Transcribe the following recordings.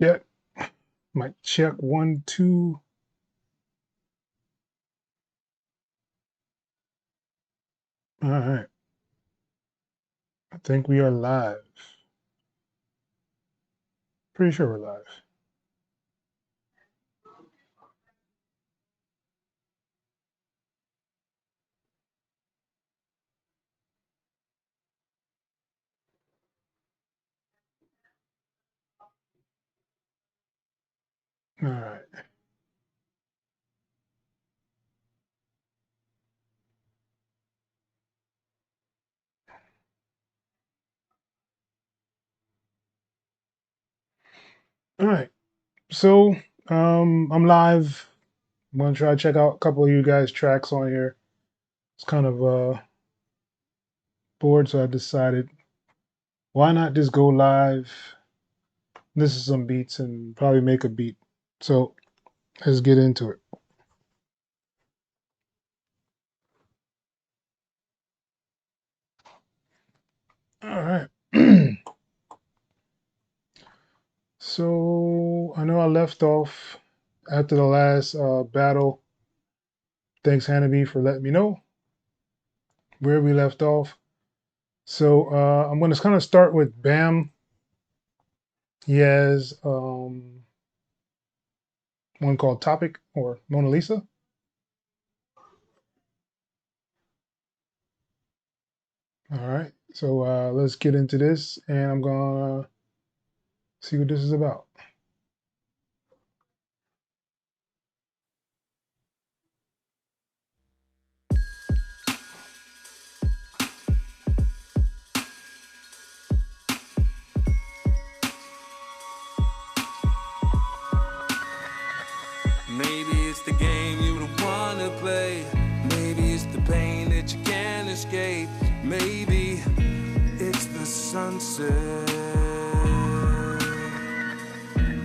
Check. Might check 1, 2. All right. I think we are live. Pretty sure we're live. All right. All right. So I'm live. I'm gonna try to check out a couple of you guys' tracks on here. It's kind of bored, so I decided why not just go live, listen to some beats, and probably make a beat. So let's get into it. All right. So I know I left off after the last battle. Thanks, Hannity, for letting me know where we left off. So I'm going to kind of start with Bam. He has one called Topic or Mona Lisa. All right. So let's get into this, and I'm going to see what this is about. Maybe it's the game you don't wanna play. Maybe it's the pain that you can't escape. Maybe it's the sunset.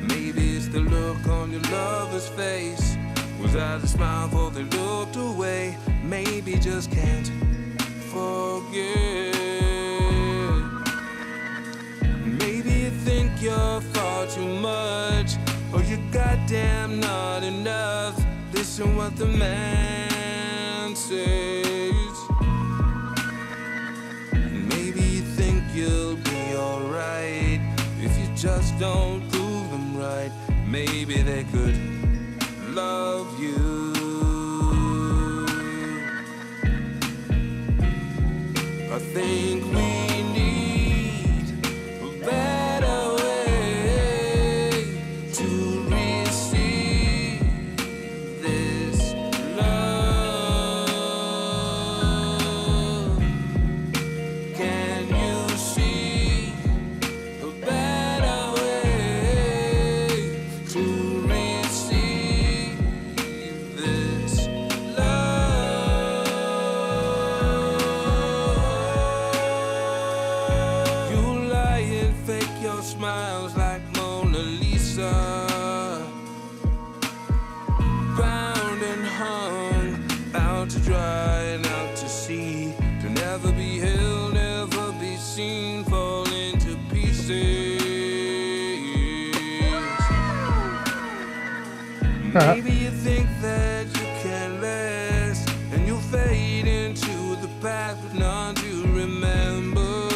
Maybe it's the look on your lover's face. Was I the smile for they looked away? Maybe just can't forget. Maybe you think you're far too much, or you goddamn not enough. Listen what the man says. Maybe you think you'll be alright if you just don't prove them right. Maybe they could love you. I think we need a better way to receive this love. Can you see a better way to receive this love? You lie and fake your smiles like Mona Lisa, bound and hung, out to dry and out to sea, to never be held, never be seen, fall into pieces. Maybe you think that you can last, and you'll fade into the past with none to remember.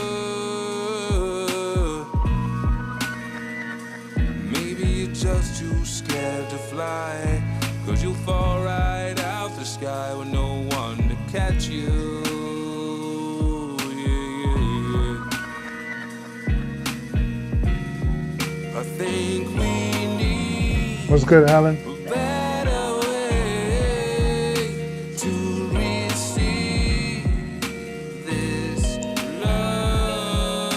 Maybe you're just too scared to fly, 'cause you'll fall right out the sky with no one to catch you. I think we need What's good, Alan? a better way to receive this love.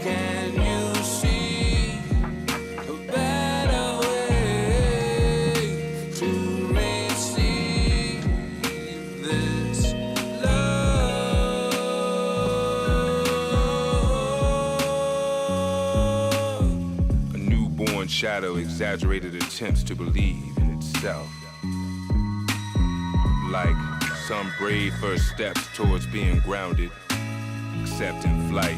Can you see a better way to receive this love? A newborn shadow exaggerated attempts to believe in itself. Like some brave first steps towards being grounded, except in flight.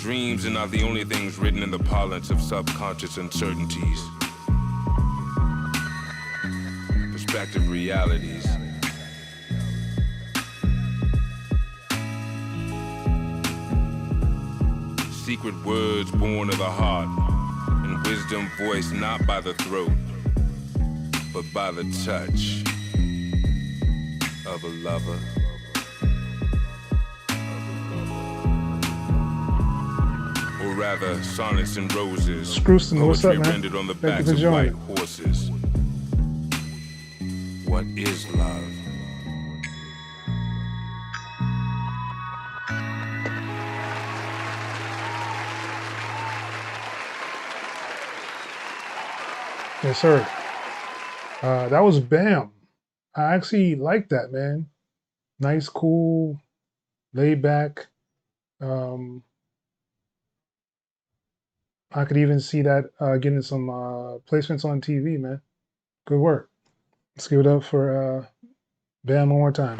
Dreams are not the only things written in the parlance of subconscious uncertainties. Perspective realities. Secret words born of the heart, and wisdom voiced not by the throat, but by the touch of a lover. Or rather, sonnets and roses, Scrooston, what's up, poetry man? rendered on the Thank you backs for of white joining. horses. What is love? Yes, sir. That was Bam. I actually like that, man. Nice, cool, laid back. I could even see that getting some placements on TV, man. Good work. Let's give it up for Bam one more time.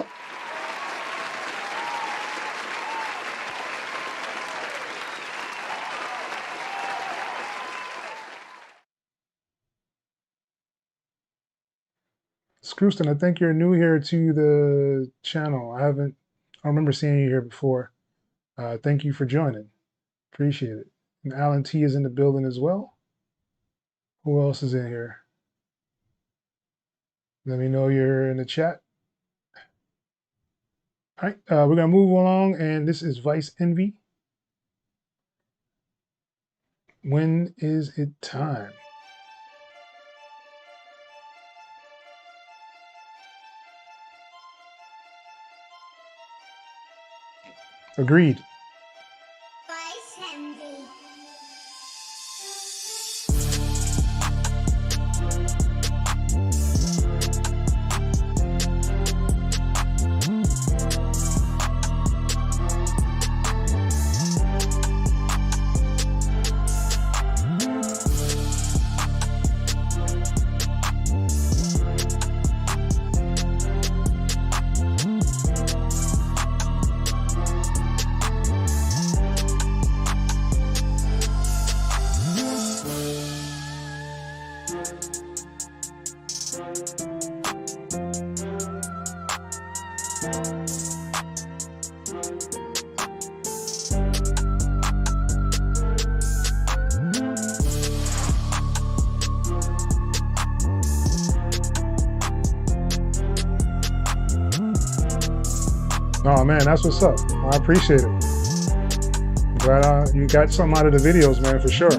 Scrooston, I think you're new here to the channel. I don't remember seeing you here before. Thank you for joining. Appreciate it. And Alan T is in the building as well. Who else is in here? Let me know you're in the chat. All right, we're gonna move along, and this is Vice Envy. When is it time? Agreed. Vice Envy. Oh man, that's what's up. I appreciate it. Glad you got something out of the videos, man, for sure.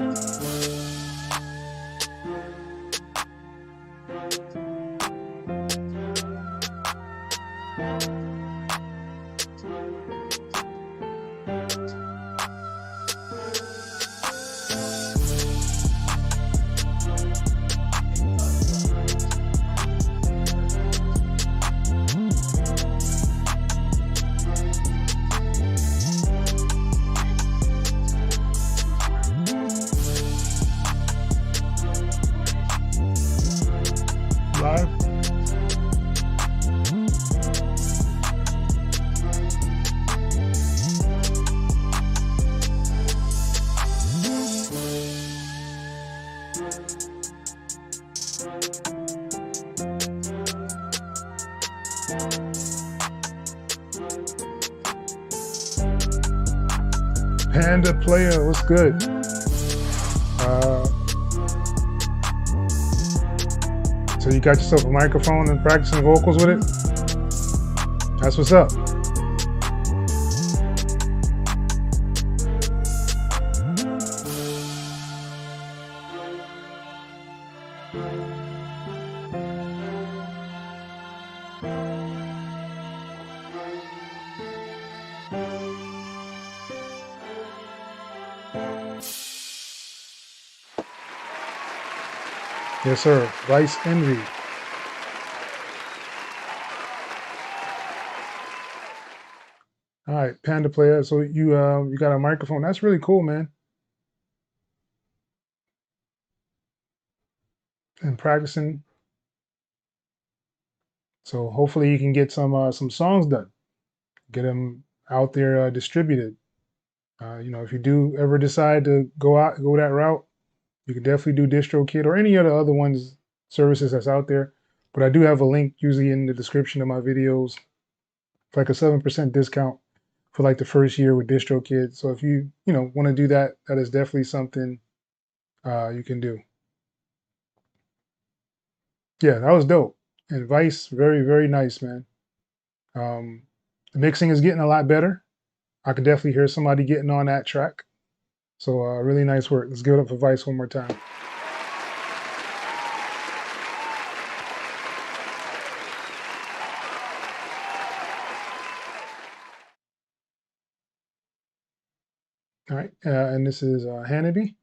Live. Panda Player, what's good? So you got yourself a microphone and practicing vocals with it? That's what's up. Yes, sir. Vice Envy. All right, Panda Player. So you got a microphone. That's really cool, man. And practicing. So hopefully you can get some songs done. Get them out there distributed. You know, if you do ever decide to go that route, you can definitely do DistroKid or any of the other ones services that's out there. But I do have a link usually in the description of my videos for like a 7% discount for like the first year with DistroKid. So if you want to do that, that is definitely something you can do. Yeah, that was dope. And Vice, very, very nice, man. The mixing is getting a lot better. I could definitely hear somebody getting on that track. So really nice work. Let's give it up for Vice one more time. All right, and this is Hannity.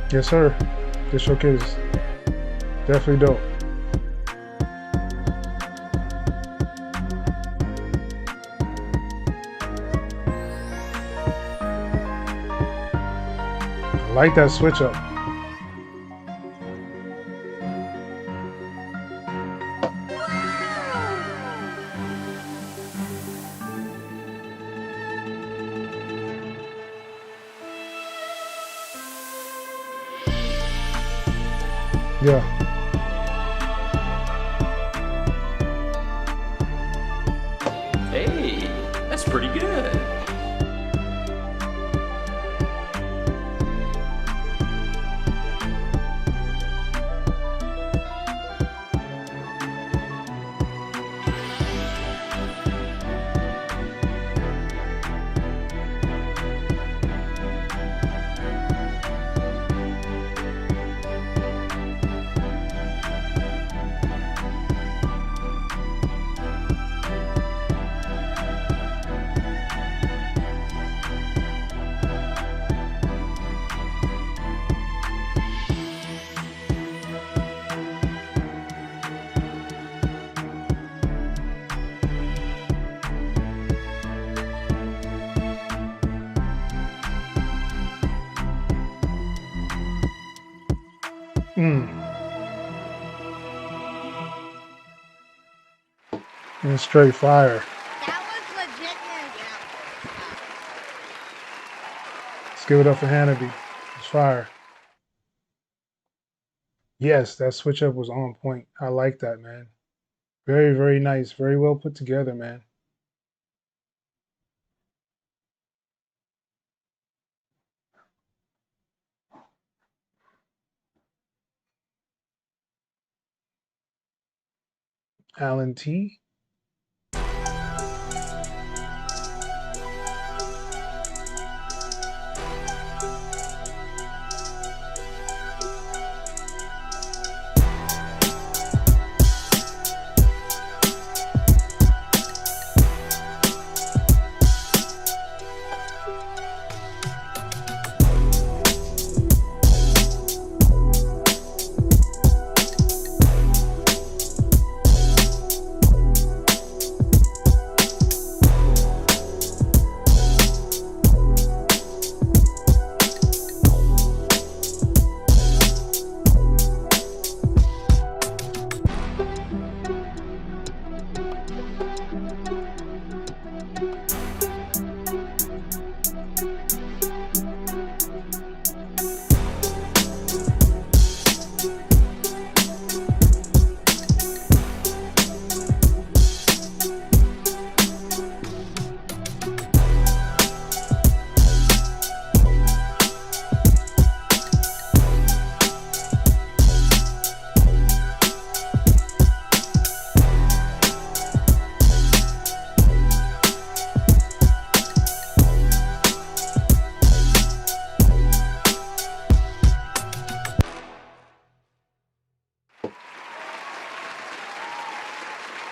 Yes, sir. This showcase is definitely dope. I like that switch up. Yeah. Hey, that's pretty good. And straight fire. That was legitness. Let's give it up for Hannity. It's fire. Yes, that switch up was on point. I like that, man. Very, very nice. Very well put together, man. Alan T.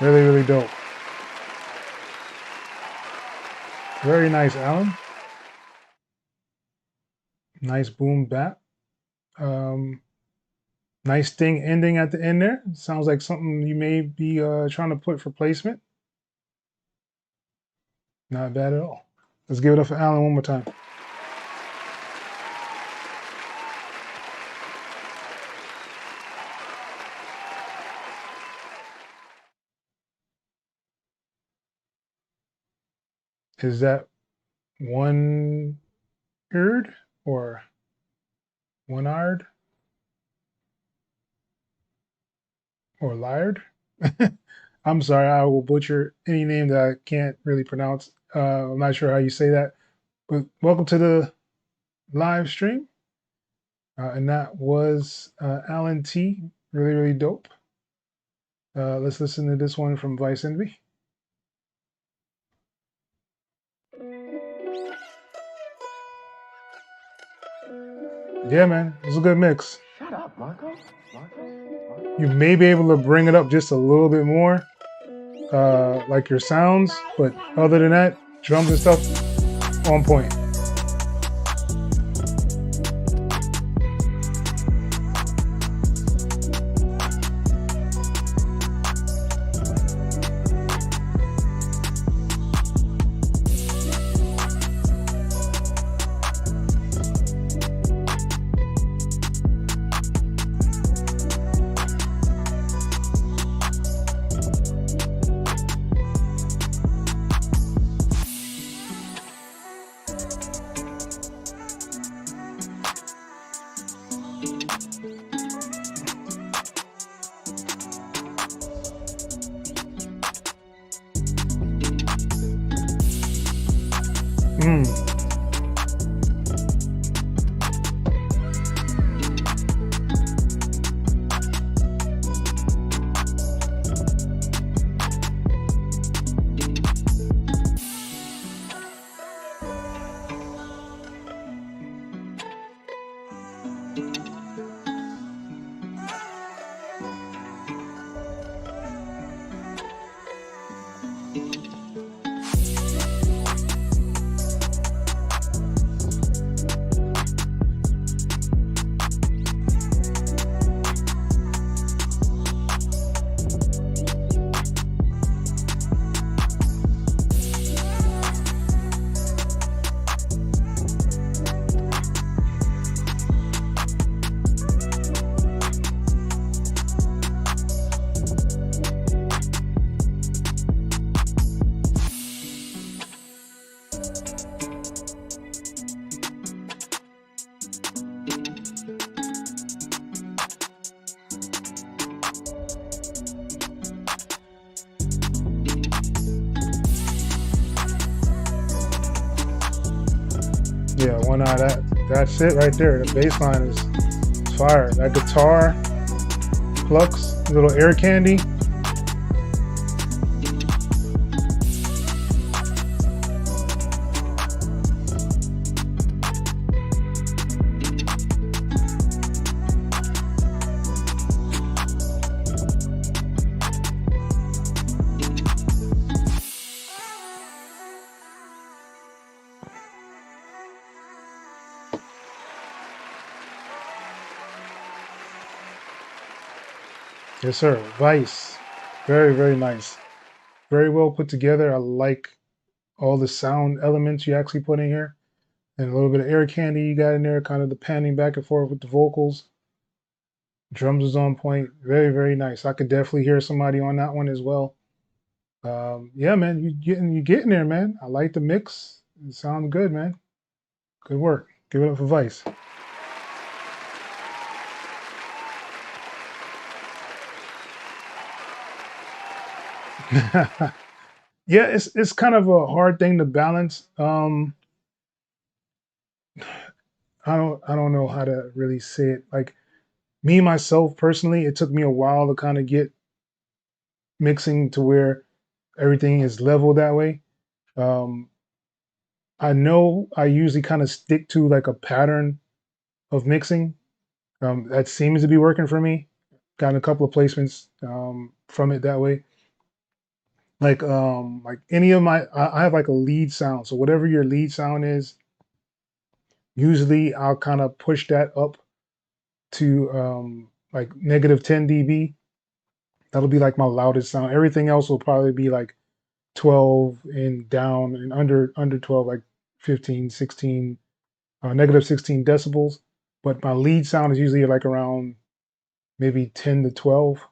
Really, really dope. Very nice, Alan. Nice boom bap. Nice thing ending at the end there. Sounds like something you may be trying to put for placement. Not bad at all. Let's give it up for Alan one more time. Is that one eared or one eyed or liard? I'm sorry, I will butcher any name that I can't really pronounce. I'm not sure how you say that, but welcome to the live stream. And that was Alan T. Really, really dope. Let's listen to this one from Vice Envy. Yeah, man, it's a good mix. Shut up, Marco. You may be able to bring it up just a little bit more, like your sounds, but other than that, drums and stuff, on point. Yeah, one eye. That's it right there. The bass line is fire. That guitar plucks, little air candy. Yes, sir. Vice. Very, very nice. Very well put together. I like all the sound elements you actually put in here. And a little bit of air candy you got in there, kind of the panning back and forth with the vocals. Drums is on point. Very, very nice. I could definitely hear somebody on that one as well. Yeah, man, you getting there, man. I like the mix. It sounds good, man. Good work. Give it up for Vice. Yeah, it's kind of a hard thing to balance. I don't know how to really say it. Like me myself personally, it took me a while to kind of get mixing to where everything is level that way. Um, I know I usually kind of stick to like a pattern of mixing. That seems to be working for me. Gotten a couple of placements from it that way. Like any of my, I have like a lead sound. So whatever your lead sound is, usually I'll kind of push that up to like -10 dB. That'll be like my loudest sound. Everything else will probably be like 12 and down, and under 12, like 15, 16, -16 decibels. But my lead sound is usually like around maybe 10 to 12.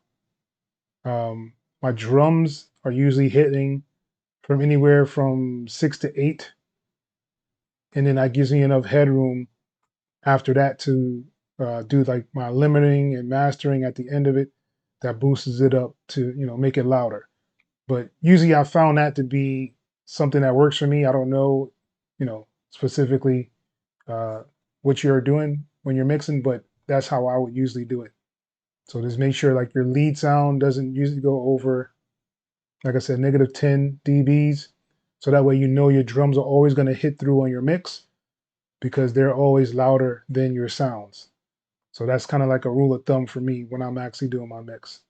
My drums are usually hitting from anywhere from 6 to 8, and then that gives me enough headroom after that to do like my limiting and mastering at the end of it. That boosts it up to make it louder. But usually I found that to be something that works for me. I don't know, specifically uh, what you're doing when you're mixing, but that's how I would usually do it. So just make sure like your lead sound doesn't usually go over, like I said, -10 dBs. So that way your drums are always going to hit through on your mix because they're always louder than your sounds. So that's kind of like a rule of thumb for me when I'm actually doing my mix.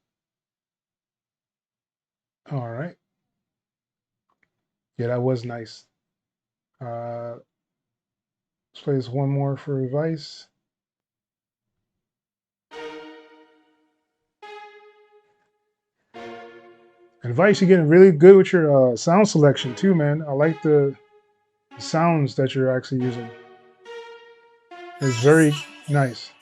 All right. Yeah, that was nice. Let's play this one more for advice. Advice, you're getting really good with your sound selection too, man. I like the sounds that you're actually using. It's very nice.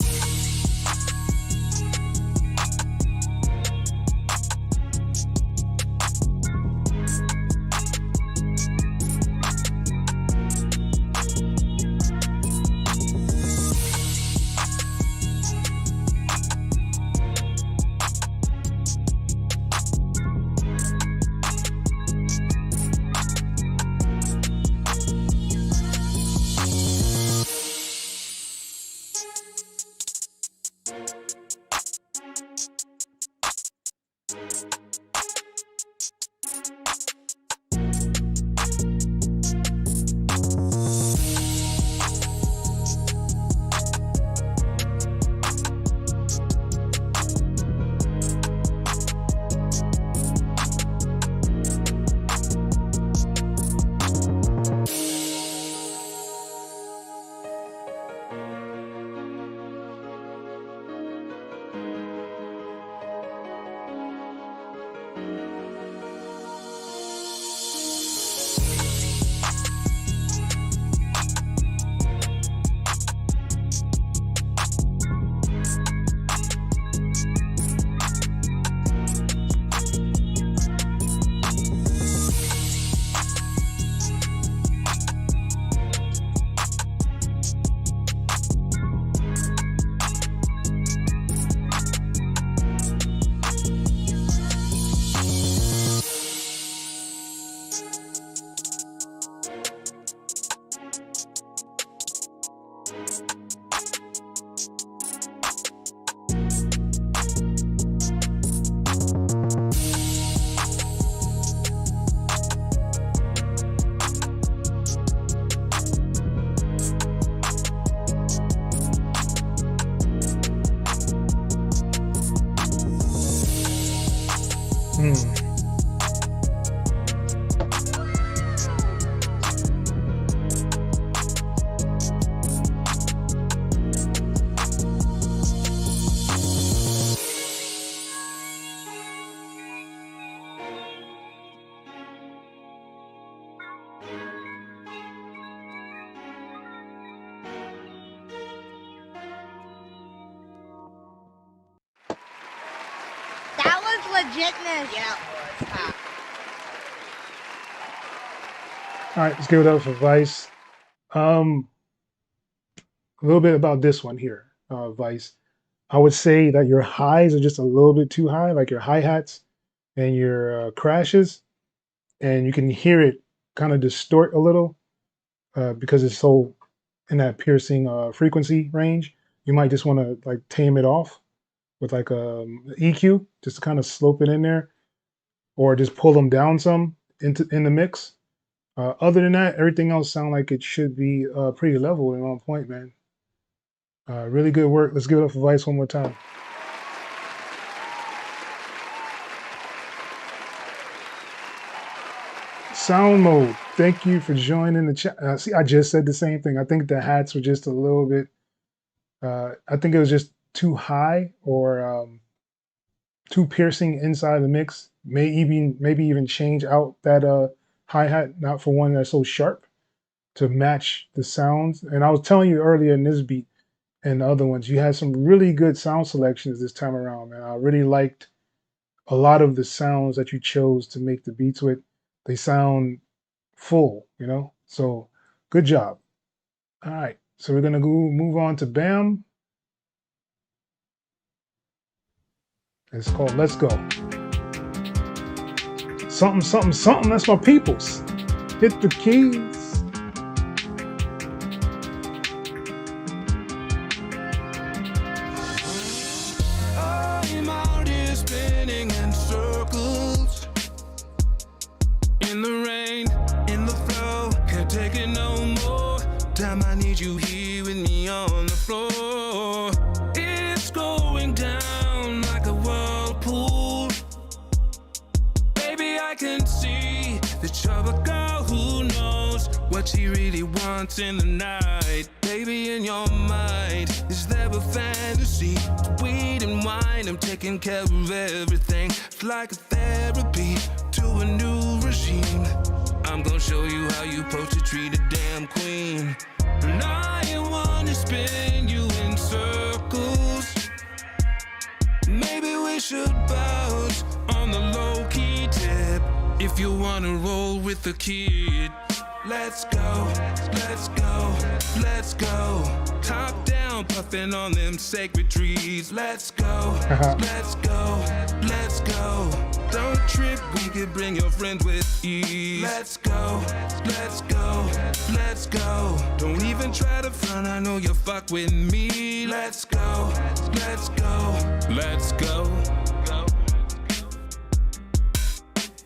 Hmm. That was legitness. Yeah, it was. Huh? All right, let's give it up for Vice. Um, a little bit about this one here, Vice. I would say that your highs are just a little bit too high, like your hi-hats and your crashes, and you can hear it kind of distort a little because it's so in that piercing frequency range. You might just want to like tame it off with like a EQ, just to kind of slope it in there, or just pull them down some in the mix. Other than that, everything else sound like it should be pretty level and on point, man. Really good work. Let's give it up for Vice one more time. Sound mode. Thank you for joining the chat. See, I just said the same thing. I think the hats were just a little bit. I think it was just too high or too piercing inside the mix. Maybe even change out that hi hat. Not for one that's so sharp to match the sounds. And I was telling you earlier in this beat and the other ones, you had some really good sound selections this time around, man. I really liked a lot of the sounds that you chose to make the beats with. They sound full, you know? So good job. All right. So we're gonna go move on to Bam. It's called Let's Go. Something, something, something. That's my peoples. Hit the keys. I'm out here spinning in circles, in the rain, in the flow. Can't take it no more. Time I need you here with me on the floor. It's going down like a whirlpool. Baby, I can see that you're a girl who knows what she really wants in the night. Baby, in your mind, is there a fantasy? Weed and wine, I'm taking care of everything. It's like a therapy to a new regime. I'm gonna show you how you supposed to treat a damn queen. And I wanna spin you in circles. Maybe we should bounce on the low-key tip. If you wanna roll with the kid, let's go, let's go, let's go. Top down, puffing on them sacred trees. Let's go, let's go, let's go. Don't trip, we can bring your friends with ease. Let's go, let's go, let's go. Don't even try to front, I know you fuck with me. Let's go, let's go, let's go.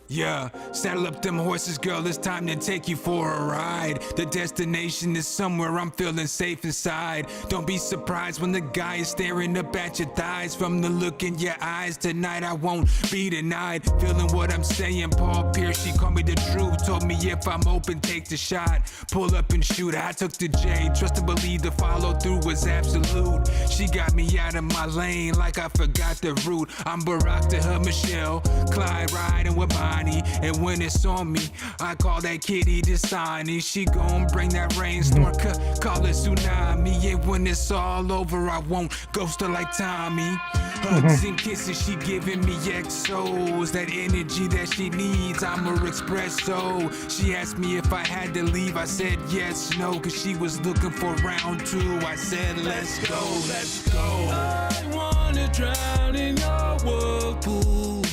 Yeah, saddle up them horses, girl, it's time to take you for a ride. The destination is somewhere I'm feeling safe inside. Don't be surprised when the guy is staring up at your thighs. From the look in your eyes, tonight I won't be denied. Feeling what I'm saying, Paul Pierce, she called me the truth. Told me if I'm open, take the shot. Pull up and shoot, I took the J. Trust and believe the follow through was absolute. She got me out of my lane like I forgot the route. I'm Barack to her Michelle, Clyde riding with Bonnie. And when it's on me, I call that kitty Dasani. She gon' bring that rainstorm, call it tsunami. And when it's all over, I won't ghost her like Tommy. Hugs and kisses, she giving me XOs. That energy that she needs, I'm her espresso. She asked me if I had to leave, I said yes, no. Cause she was looking for round two. I said let's go, let's go. I wanna drown in your whirlpool.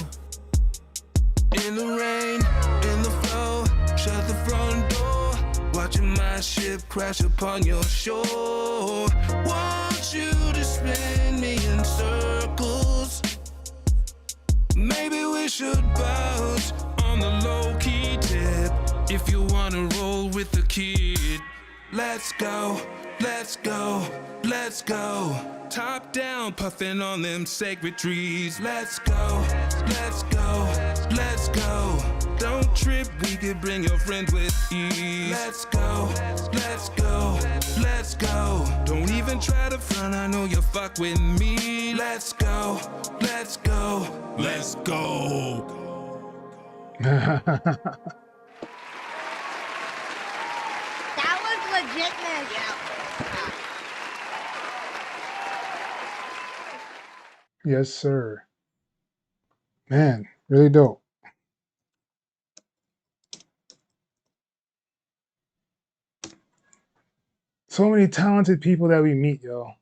In the rain, in the flow, shut the front door. Watching my ship crash upon your shore. Want you to spin me in circles. Maybe we should bounce on the low-key tip. If you wanna roll with the kid, let's go, let's go, let's go. Top down, puffing on them sacred trees. Let's go, let's go, let's go. Don't trip, we could bring your friends with ease. Let's go, let's go, let's go. Don't even try to front, I know you fuck with me. Let's go, let's go, let's go. That was legitness. Yeah. Yes, sir. Man, really dope. So many talented people that we meet, yo.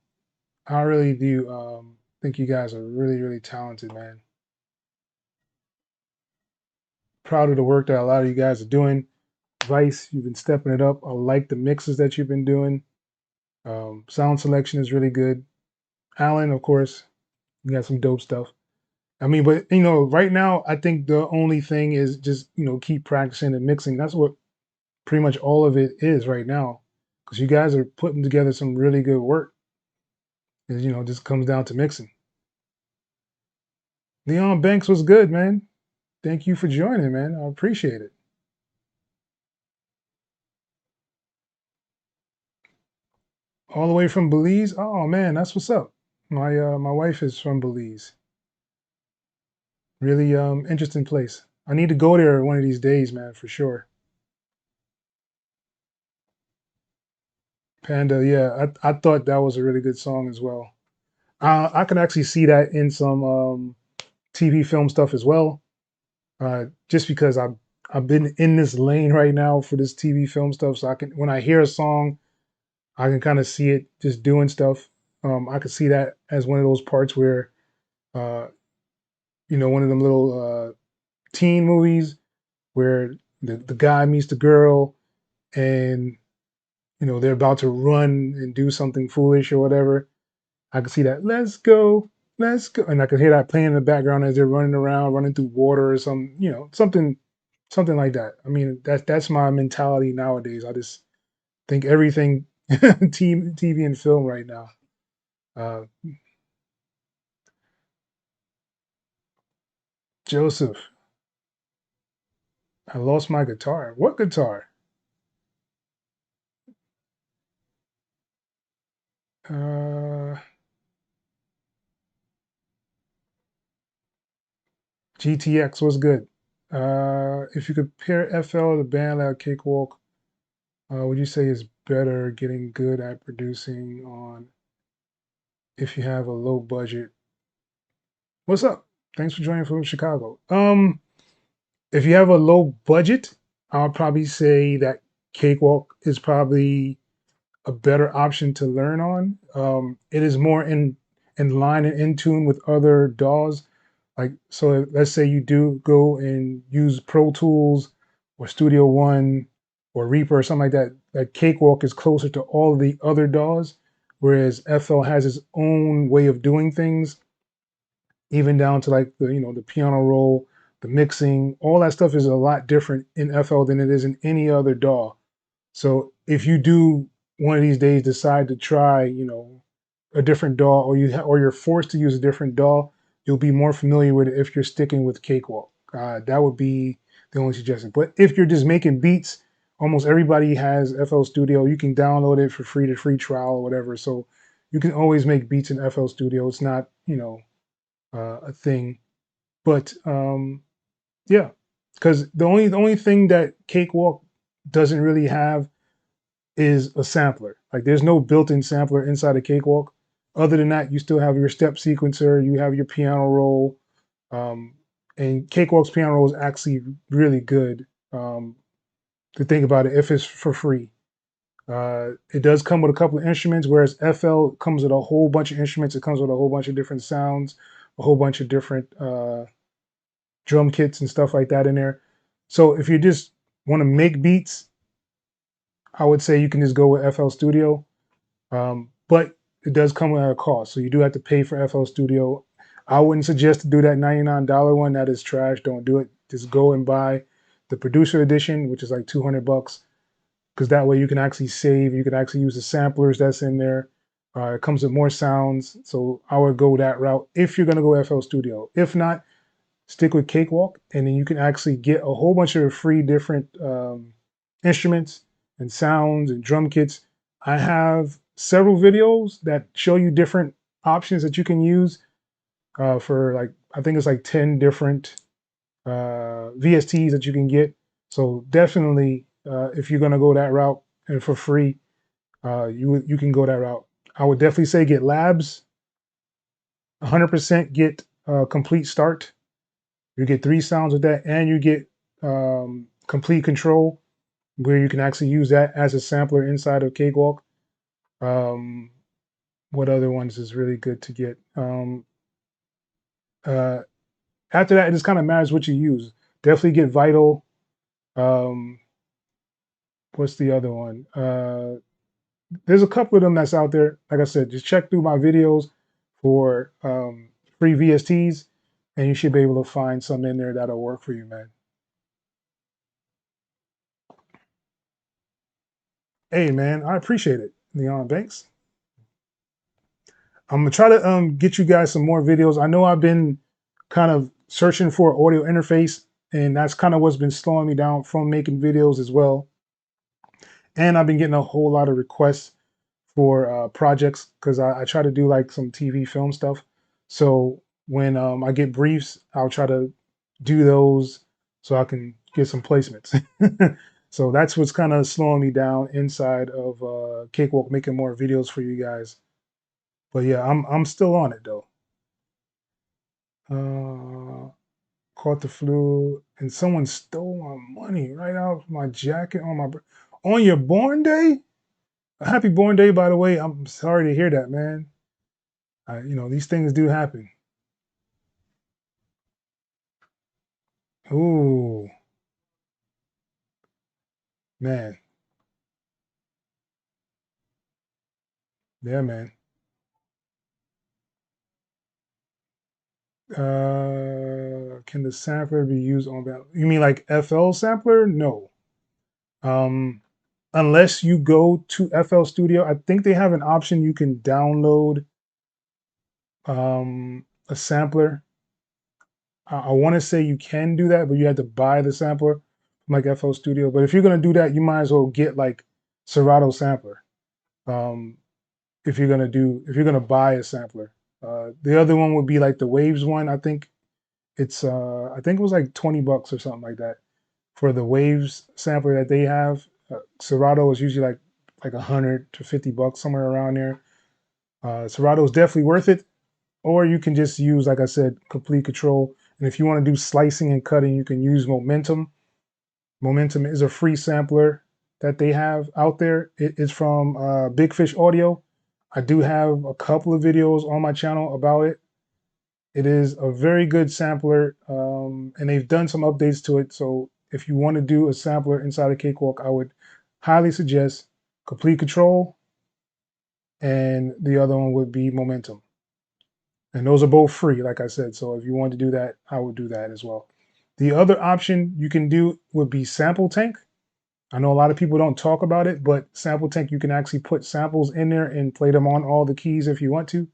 I really do think you guys are really, really talented, man. Proud of the work that a lot of you guys are doing. Vice, you've been stepping it up. I like the mixes that you've been doing. Sound selection is really good. Alan, of course, you got some dope stuff. I mean, but you know, right now, I think the only thing is just, you know, keep practicing and mixing. That's what pretty much all of it is right now. Because you guys are putting together some really good work. And, you know, just comes down to mixing. Leon Banks was good, man. Thank you for joining, man. I appreciate it. All the way from Belize. Oh man, that's what's up. My wife is from Belize. Really interesting place. I need to go there one of these days, man, for sure. Panda, yeah, I thought that was a really good song as well. I can actually see that in some TV film stuff as well. Just because I've been in this lane right now for this TV film stuff, so I can when I hear a song, I can kind of see it just doing stuff. I could see that as one of those parts where, uh, one of them little teen movies where the guy meets the girl and they're about to run and do something foolish or whatever. I can see that. Let's go, and I can hear that playing in the background as they're running around, running through water or some, something like that. I mean, that's my mentality nowadays. I just think everything TV and film right now. Uh, Joseph, I lost my guitar. What guitar? Uh, GTX was good. If you compare FL to band like Cakewalk, would you say it's better getting good at producing on if you have a low budget? What's up? Thanks for joining from Chicago. If you have a low budget, I'll probably say that Cakewalk is probably a better option to learn on. It is more in line and in tune with other DAWs. Like, so let's say you do go and use Pro Tools or Studio One or Reaper or something like that. That Cakewalk is closer to all the other DAWs, whereas FL has its own way of doing things, even down to like the piano roll, the mixing, all that stuff is a lot different in FL than it is in any other DAW. So if you do one of these days decide to try, a different DAW, or you're forced to use a different DAW, you'll be more familiar with it if you're sticking with Cakewalk. That would be the only suggestion. But if you're just making beats, almost everybody has FL Studio. You can download it for free, to free trial or whatever. So you can always make beats in FL Studio. It's not, a thing. But yeah, because the only thing that Cakewalk doesn't really have is a sampler. Like there's no built-in sampler inside a Cakewalk. Other than that, you still have your step sequencer, you have your piano roll, um, and Cakewalk's piano roll is actually really good. To think about it, if it's for free, it does come with a couple of instruments, whereas FL comes with a whole bunch of instruments. It comes with a whole bunch of different sounds, a whole bunch of different drum kits and stuff like that in there. So if you just want to make beats, I would say you can just go with FL Studio. But it does come at a cost. So you do have to pay for FL Studio. I wouldn't suggest to do that $99 one. That is trash. Don't do it. Just go and buy the producer edition, which is like 200 bucks, because that way you can actually save. You can actually use the samplers that's in there. It comes with more sounds. So I would go that route if you're going to go FL Studio. If not, stick with Cakewalk, and then you can actually get a whole bunch of free different instruments and sounds and drum kits. I have several videos that show you different options that you can use for, like, I think it's like 10 different VSTs that you can get. So definitely, if you're gonna go that route and for free, you can go that route. I would definitely say get Labs. 100% get Complete Start. You get 3 sounds with that, and you get Complete Control, where you can actually use that as a sampler inside of Cakewalk. Um, what other ones is really good to get? Uh, After that, it just kind of matters what you use. Definitely get Vital. Um, what's the other one? There's a couple of them that's out there. Like I said, just check through my videos for free VSTs, and you should be able to find some in there that'll work for you, man. Hey, man, I appreciate it, Leon Banks. I'm gonna try to get you guys some more videos. I know I've been kind of searching for an audio interface, and that's kind of what's been slowing me down from making videos as well. And I've been getting a whole lot of requests for projects because I try to do like some TV film stuff. So when I get briefs, I'll try to do those so I can get some placements. So that's what's kind of slowing me down inside of Cakewalk, making more videos for you guys. But yeah, I'm still on it though. Uh, Caught the flu and someone stole my money right out of my jacket on on your born day. Happy born day, by the way. I'm sorry to hear that, man. These things do happen. Ooh, man. Yeah, man. Can the sampler be used on that? You mean like FL sampler? No. Um, unless you go to FL Studio, I think they have an option you can download a sampler. I want to say you can do that, but you have to buy the sampler from like FL Studio. But if you're gonna do that, you might as well get like Serato sampler. Um, if you're gonna buy a sampler. The other one would be like the Waves one. I think it was like $20 or something like that for the Waves sampler that they have. Serato is usually like $100 to $50 somewhere around there. Serato is definitely worth it. Or you can just use, like I said, complete control. And if you want to do slicing and cutting, you can use Momentum. Momentum is a free sampler that they have out there. It is from Big Fish Audio. I do have a couple of videos on my channel about it. It is a very good sampler, and they've done some updates to it. So if you want to do a sampler inside of Cakewalk, I would highly suggest Complete Control, and the other one would be Momentum. And those are both free, like I said. So if you want to do that, I would do that as well. The other option you can do would be Sample Tank. I know a lot of people don't talk about it, but Sample Tank, you can actually put samples in there and play them on all the keys if you want to.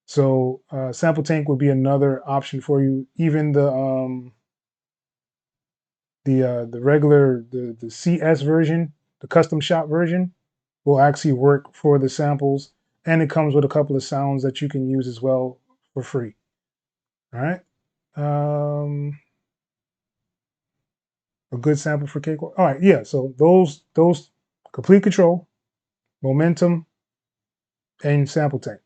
So Sample Tank would be another option for you. Even the regular the CS version, the custom shop version, will actually work for the samples, and it comes with a couple of sounds that you can use as well for free. All right. A good sample for Cakewalk. All right, yeah. So those Complete Control, Momentum, and Sample Tank.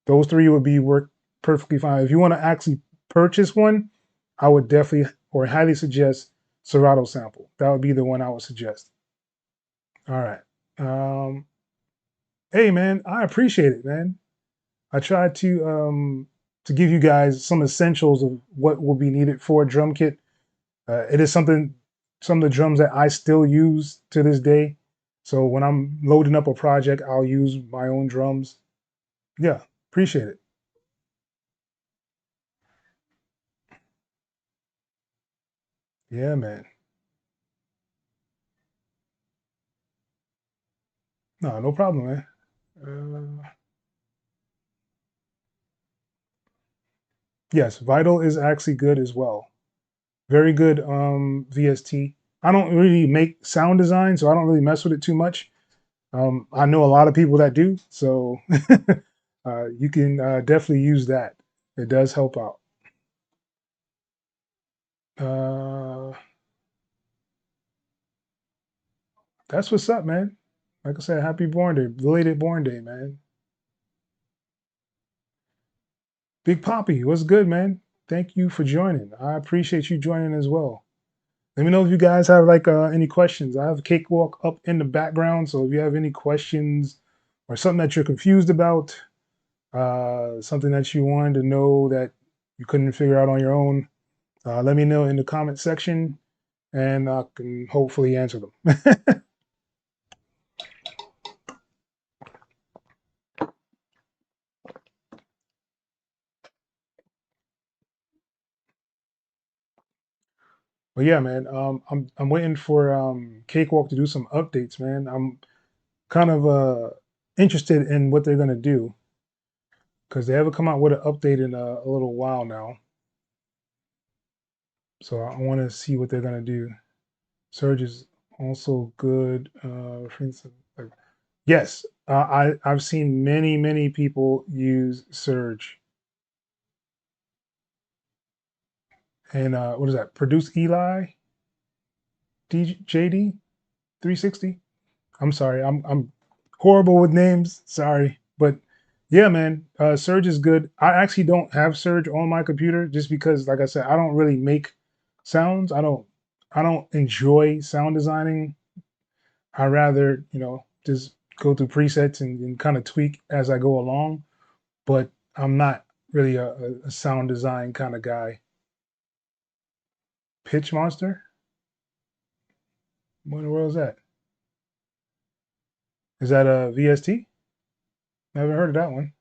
Those three would be work perfectly fine. If you want to actually purchase one, I would definitely or highly suggest Serato Sample. That would be the one I would suggest. All right. Um, hey man, I appreciate it, man. I tried to give you guys some essentials of what will be needed for a drum kit. It is some of the drums that I still use to this day. So when I'm loading up a project, I'll use my own drums. Yeah, appreciate it. Yeah, man. No, no problem, man. Uh, yes, Vital is actually good as well. Very good VST. I don't really make sound design, so I don't really mess with it too much. I know a lot of people that do, so you can definitely use that. It does help out. Uh, that's what's up, man. Like I said, happy born day, belated born day, man. Big Poppy, what's good, man? Thank you for joining. I appreciate you joining as well. Let me know if you guys have like any questions. I have a Cakewalk up in the background, so if you have any questions or something that you're confused about, something that you wanted to know that you couldn't figure out on your own, let me know in the comment section, and I can hopefully answer them. But yeah, man, I'm waiting for Cakewalk to do some updates, man. I'm kind of interested in what they're gonna do because they haven't come out with an update in a little while now. So I want to see what they're gonna do. Surge is also good. For instance, like, yes, I've seen many people use Surge and what is that? Produce Eli JD 360. I'm sorry, I'm horrible with names. Sorry, but yeah, man, Surge is good. I actually don't have Surge on my computer just because, like I said, I don't really make sounds. I don't enjoy sound designing. I rather just go through presets and kind of tweak as I go along. But I'm not really a sound design kind of guy. Pitch Monster? What in the world is that? Is that a VST? Never heard of that one.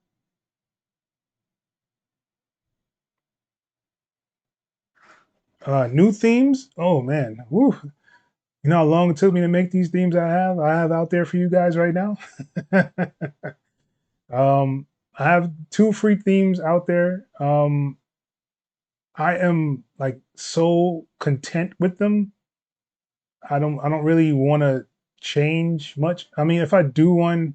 New themes? Oh man, woo! You know how long it took me to make these themes I have out there for you guys right now. I have two free themes out there. I am like so content with them. I don't really want to change much. I mean, if I do one,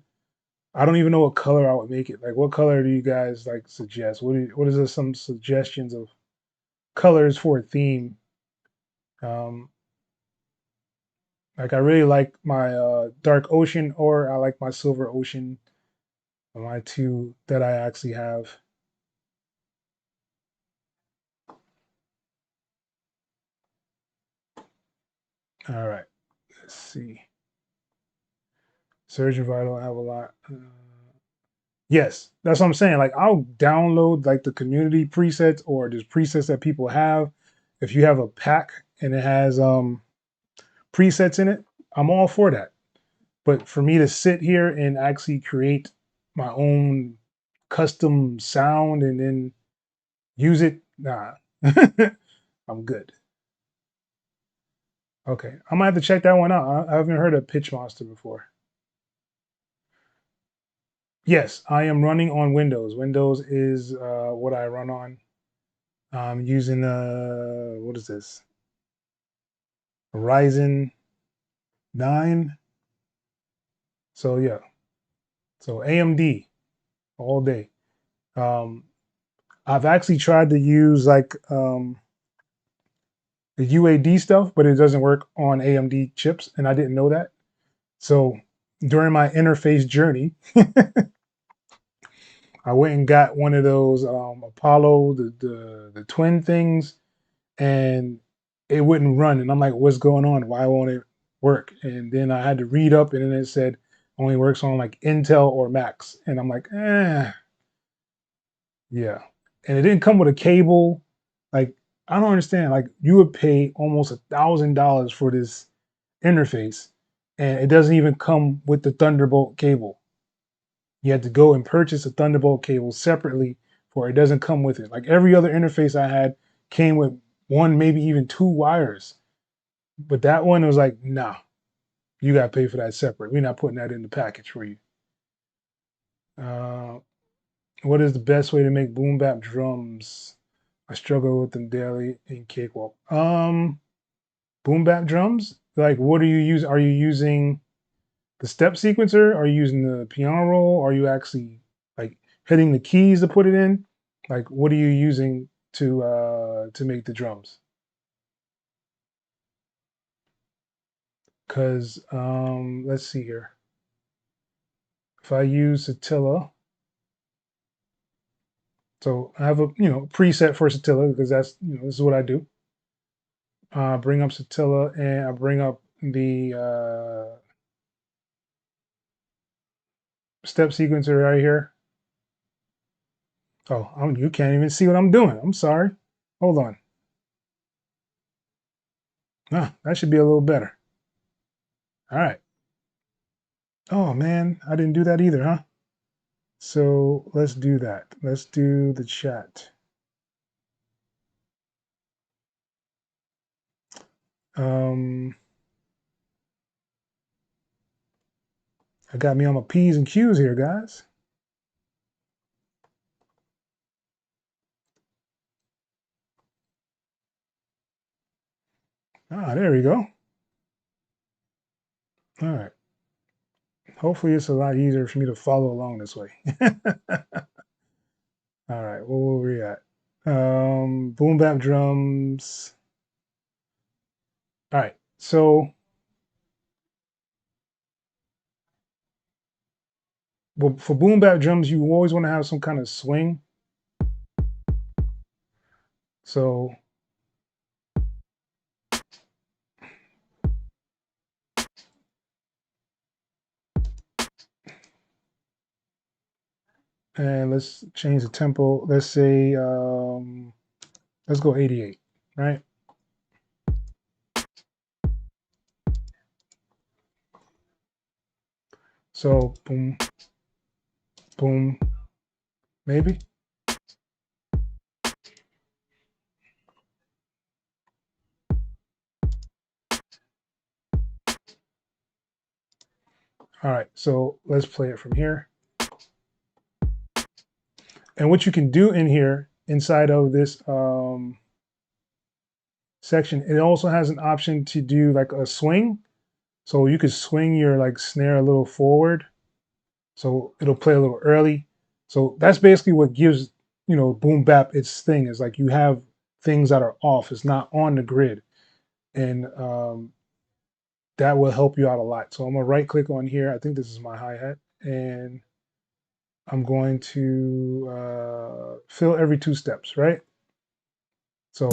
I don't even know what color I would make it. Like, what color do you guys like suggest? What is some suggestions of colors for a theme? Um, like I really like my dark ocean, or I like my silver ocean. My two that I actually have. All right, let's see. Surgeon Vital, I have a lot. Yes, that's what I'm saying. Like I'll download like the community presets or just presets that people have. If you have a pack and it has presets in it, I'm all for that. But for me to sit here and actually create my own custom sound and then use it, nah. I'm good. Okay, I might have to check that one out. I haven't heard of Pitch Monster before. Yes, I am running on Windows. Windows is what I run on. I'm using what is this? Ryzen 9. So yeah, so AMD all day. Um, I've actually tried to use like the UAD stuff, but it doesn't work on AMD chips, and I didn't know that. So during my interface journey, I went and got one of those Apollo, the twin things, and it wouldn't run. And I'm like, what's going on? Why won't it work? And then I had to read up, and then it said only works on like Intel or Macs. And I'm like, yeah. And it didn't come with a cable. Like, I don't understand. Like, you would pay almost $1,000 for this interface, and it doesn't even come with the Thunderbolt cable. You had to go and purchase a Thunderbolt cable separately, for it doesn't come with it. Like every other interface I had came with one, maybe even two wires. But that one was like, nah, you got to pay for that separate. We're not putting that in the package for you. Uh, what is the best way to make boom bap drums? I struggle with them daily in Cakewalk. Boom bap drums? Like, what are you using? Are you using the step sequencer? Are you using the piano roll? Are you actually like hitting the keys to put it in? Like, what are you using to make the drums? Because let's see here. If I use Attila, so I have a preset for Attila because that's this is what I do. Bring up Attila and I bring up the step sequencer right here. Oh, you can't even see what I'm doing. I'm sorry. Hold on. Ah, that should be a little better. All right. Oh man, I didn't do that either, huh? So let's do that. Let's do the chat. I got me on my P's and Q's here, guys. Ah, there we go. All right. Hopefully it's a lot easier for me to follow along this way. All right, where were we at? Boom bap drums. All right, so well, for boom bap drums, you always want to have some kind of swing. So and let's change the tempo. Let's say let's go 88, right? So boom, boom, maybe. All right, so let's play it from here. And what you can do in here, inside of this section, it also has an option to do like a swing. So you could swing your like snare a little forward. So it'll play a little early. So that's basically what gives, boom bap its thing, is like you have things that are off. It's not on the grid. And that will help you out a lot. So I'm gonna right click on here. I think this is my hi-hat, and I'm going to fill every 2 steps, right? So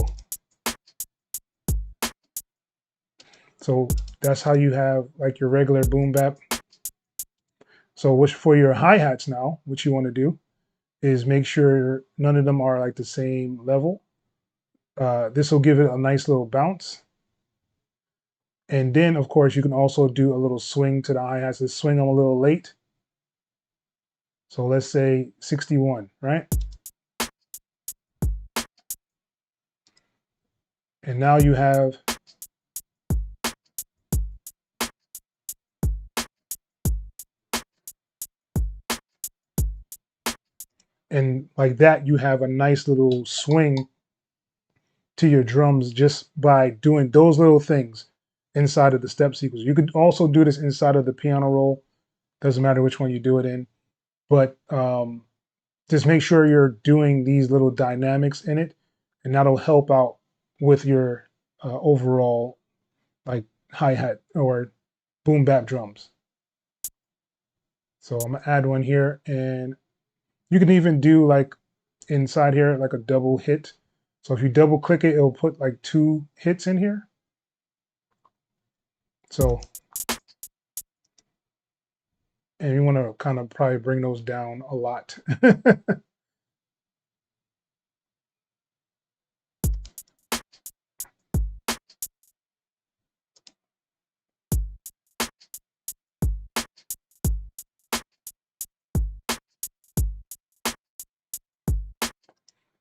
that's how you have like your regular boom bap. So which for your hi-hats now, what you want to do is make sure none of them are like the same level. This will give it a nice little bounce. And then of course you can also do a little swing to the hi-hats. Let's swing them a little late. So let's say 61, right? And now you have and like that, you have a nice little swing to your drums just by doing those little things inside of the step sequence. You could also do this inside of the piano roll. Doesn't matter which one you do it in, but just make sure you're doing these little dynamics in it, and that'll help out with your overall like hi-hat or boom bap drums. So I'm gonna add one here, and you can even do like inside here like a double hit. So if you double click it, it'll put like 2 hits in here. So, and you want to kind of probably bring those down a lot.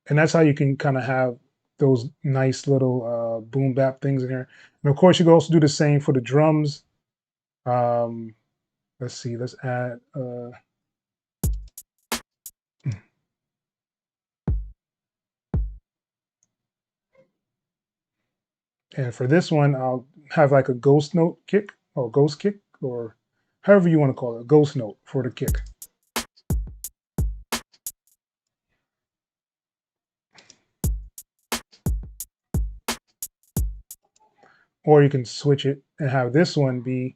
And that's how you can kind of have those nice little boom bap things in here. And of course, you can also do the same for the drums. Let's see, let's add. And for this one, I'll have like a ghost note kick or ghost kick or however you want to call it, a ghost note for the kick. Or you can switch it and have this one be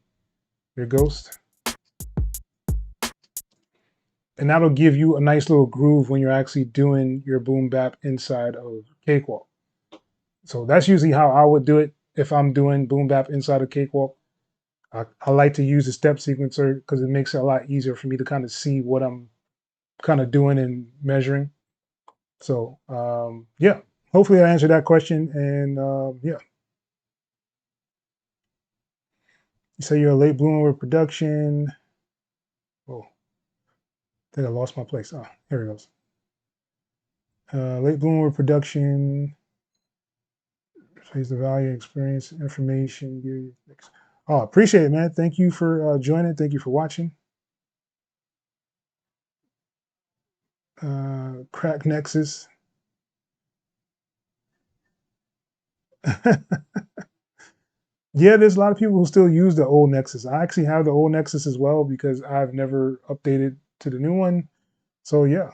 your ghost. And that'll give you a nice little groove when you're actually doing your boom bap inside of Cakewalk. So that's usually how I would do it if I'm doing boom bap inside of Cakewalk. I like to use the step sequencer because it makes it a lot easier for me to kind of see what I'm kind of doing and measuring. So yeah, hopefully I answered that question. And yeah, you say you're a late bloomer with production. Oh, I think I lost my place. Oh, here it goes. Late bloomer with production. Face the value, experience, information. Oh, appreciate it, man. Thank you for joining. Thank you for watching. Crack Nexus. Yeah, there's a lot of people who still use the old Nexus. I actually have the old Nexus as well because I've never updated to the new one. So yeah.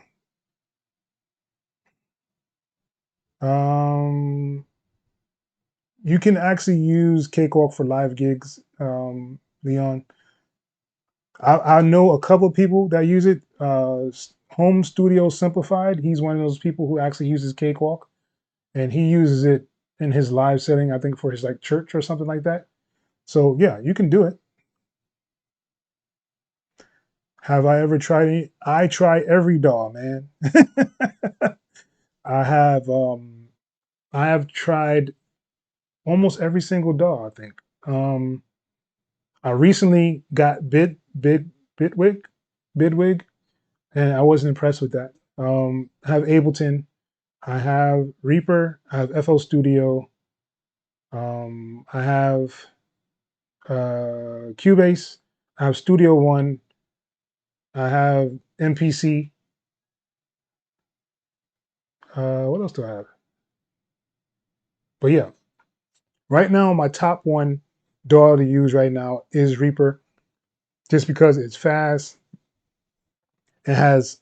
Um, you can actually use Cakewalk for live gigs, Leon. I know a couple of people that use it. Home Studio Simplified. He's one of those people who actually uses Cakewalk, and he uses it in his live setting. I think for his like church or something like that. So yeah, you can do it. Have I ever tried any? I try every DAW, man. I have um I have tried almost every single DAW, I think. Um I recently got Bitwig, Bidwig, and I wasn't impressed with that. I have Ableton, I have Reaper, I have FL Studio, I have Cubase, I have Studio One, I have MPC. What else do I have? But yeah, right now my top one DAW to use right now is Reaper, just because it's fast. It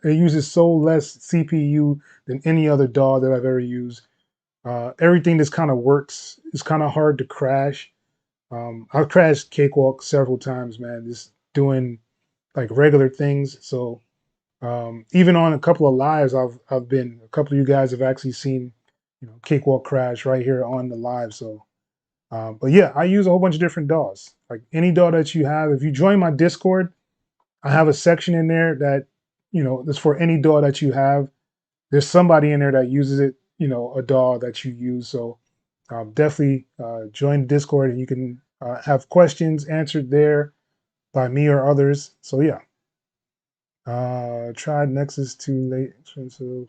uses so less CPU than any other DAW that I've ever used. Everything just kind of works. It's kind of hard to crash. I've crashed Cakewalk several times, man, just doing like regular things. So even on a couple of lives, I've been a couple of you guys have actually seen, Cakewalk crash right here on the live. So, but yeah, I use a whole bunch of different DAWs. Like any DAW that you have, if you join my Discord, I have a section in there that, that's for any DAW that you have. There's somebody in there that uses it, a DAW that you use. So definitely join the Discord and you can have questions answered there by me or others. So yeah, tried Nexus too late, expensive.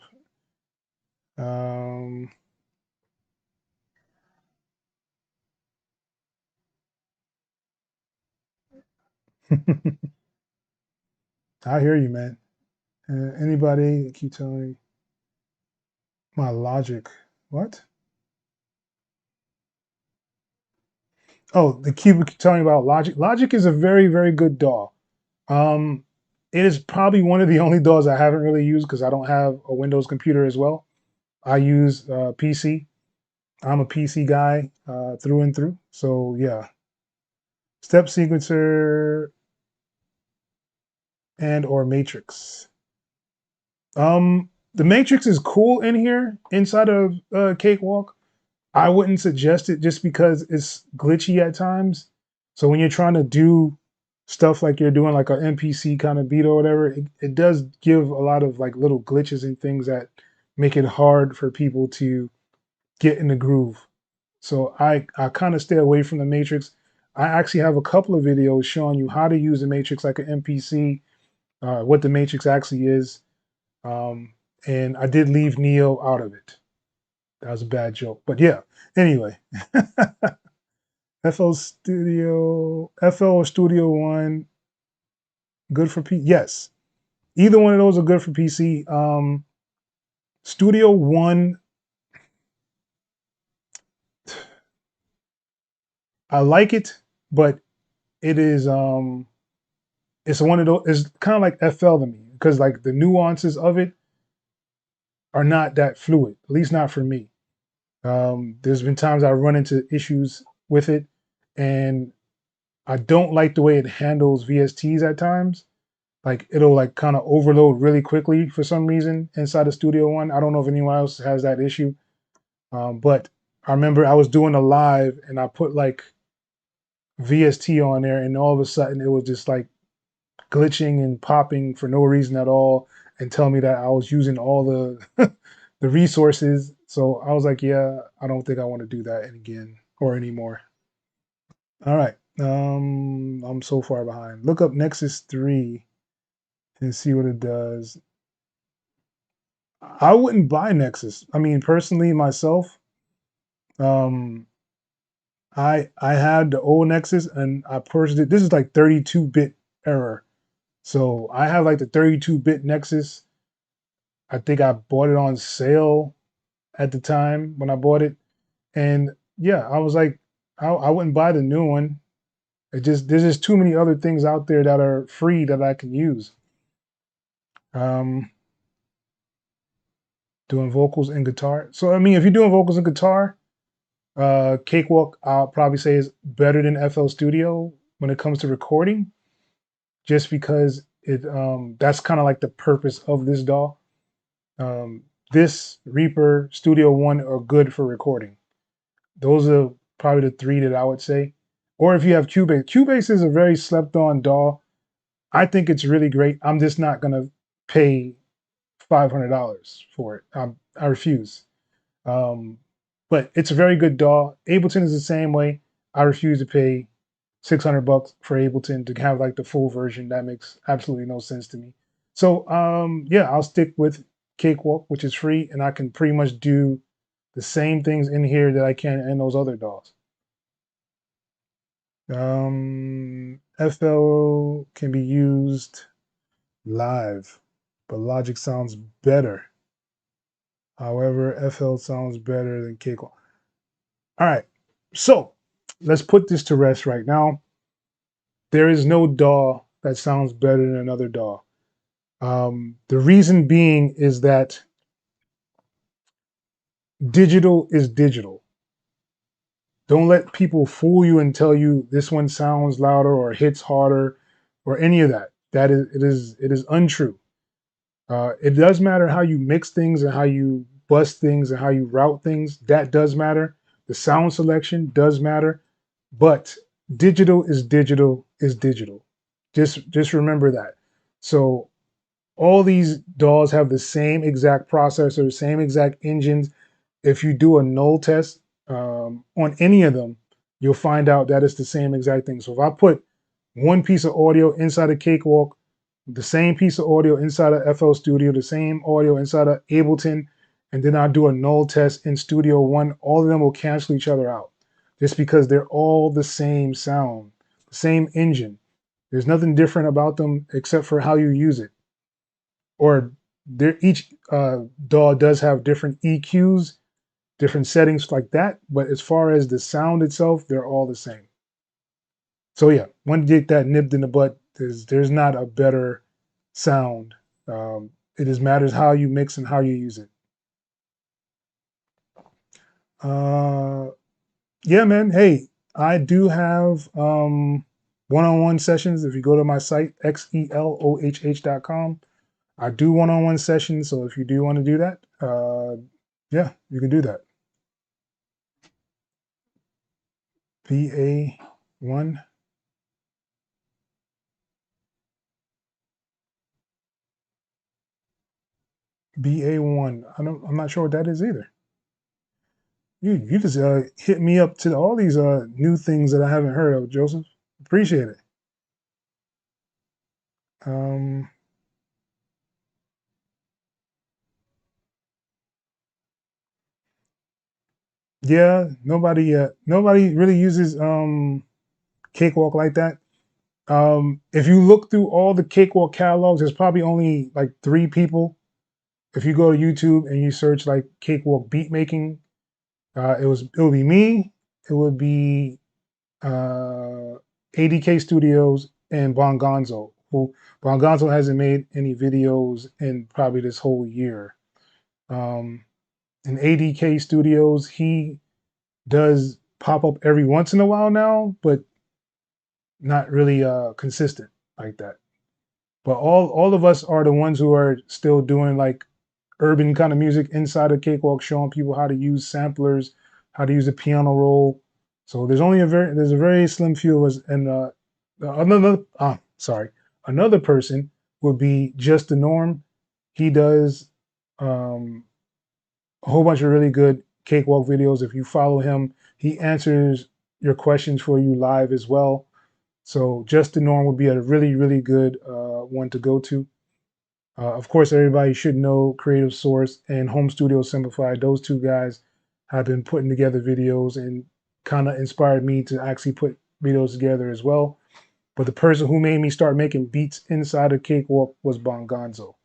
Um, I hear you, man. Anybody keep telling me my Logic? What? Oh, the keep telling me about Logic. Logic is a very, very good DAW. Um, it is probably one of the only DAWs I haven't really used because I don't have a Windows computer as well. I use PC. I'm a PC guy through and through. So yeah, step sequencer and or matrix. The matrix is cool in here inside of Cakewalk. I wouldn't suggest it just because it's glitchy at times. So when you're trying to do stuff like you're doing like an NPC kind of beat or whatever, it does give a lot of like little glitches and things that make it hard for people to get in the groove. So I kind of stay away from the matrix. I actually have a couple of videos showing you how to use the matrix like an NPC, what the matrix actually is. Um, and I did leave Neo out of it. That was a bad joke. But yeah, anyway. FL or Studio One, good for PC. Yes, either one of those are good for PC. Studio One, I like it, but it is it's one of those. It's kind of like FL to me because like the nuances of it are not that fluid. At least not for me. There's been times I run into issues with it, and I don't like the way it handles VSTs at times. Like it'll like kind of overload really quickly for some reason inside of Studio One. I don't know if anyone else has that issue, but I remember I was doing a live and I put like VST on there, and all of a sudden it was just like glitching and popping for no reason at all, and tell me that I was using all the the resources. So I was like, yeah, I don't think I want to do that again or anymore. All right. I'm so far behind. Look up Nexus 3 and see what it does. I wouldn't buy Nexus. I mean, personally, myself, um, I had the old Nexus and I purchased it. This is like 32-bit error. So I have like the 32-bit Nexus. I think I bought it on sale at the time when I bought it. And yeah, I was like, I wouldn't buy the new one. There's just too many other things out there that are free that I can use. Um, doing vocals and guitar. So I mean, if you're doing vocals and guitar, Cakewalk I'll probably say is better than FL Studio when it comes to recording, just because it that's kind of like the purpose of this DAW. Um, this Reaper Studio One are good for recording. Those are probably the three that I would say. Or if you have Cubase, Cubase is a very slept on DAW. I think it's really great. I'm just not gonna pay $500 for it. I refuse. Um, but it's a very good DAW. Ableton is the same way. I refuse to pay $600 for Ableton to have like the full version. That makes absolutely no sense to me. So yeah, I'll stick with Cakewalk, which is free, and I can pretty much do the same things in here that I can in those other DAWs. FL can be used live, but Logic sounds better. However, FL sounds better than Cakewalk. All right, so let's put this to rest right now. There is no DAW that sounds better than another DAW. The reason being is that digital is digital. Don't let people fool you and tell you this one sounds louder or hits harder or any of that. It is untrue. It does matter how you mix things and how you bust things and how you route things. That does matter. The sound selection does matter, but digital is digital is digital. Just remember that. So all these DAWs have the same exact processor, same exact engines. If you do a null test on any of them, you'll find out that it's the same exact thing. So if I put one piece of audio inside a Cakewalk, the same piece of audio inside of FL Studio, the same audio inside of Ableton, and then I do a null test in Studio One, all of them will cancel each other out just because they're all the same sound, the same engine. There's nothing different about them except for how you use it. Or each DAW does have different EQs, different settings like that, but as far as the sound itself, they're all the same. So yeah, when you get that nipped in the butt, there's not a better sound. It just matters how you mix and how you use it. Yeah, man. Hey, I do have one-on-one sessions. If you go to my site, XELOHH.com, I do one-on-one sessions. So if you do want to do that, yeah, you can do that. BA1. BA1. I'm not sure what that is either. You just hit me up to all these new things that I haven't heard of, Joseph. Appreciate it. Yeah, nobody really uses Cakewalk like that. If you look through all the Cakewalk catalogs, there's probably only like 3 people. If you go to YouTube and you search like Cakewalk beat making, it would be me. It would be ADK Studios and Bongonzo. Who Bongonzo hasn't made any videos in probably this whole year. In ADK Studios, he does pop up every once in a while now, but not really consistent like that. But all of us are the ones who are still doing like urban kind of music inside of Cakewalk, showing people how to use samplers, how to use a piano roll. So there's a very slim few of us, and another person would be Just the Norm. He does a whole bunch of really good Cakewalk videos. If you follow him, he answers your questions for you live as well. So Just the Norm would be a really good one to go to. Of course, everybody should know Creative Source and Home Studio Simplified. Those 2 guys have been putting together videos and kind of inspired me to actually put videos together as well. But the person who made me start making beats inside of Cakewalk was Bongonzo.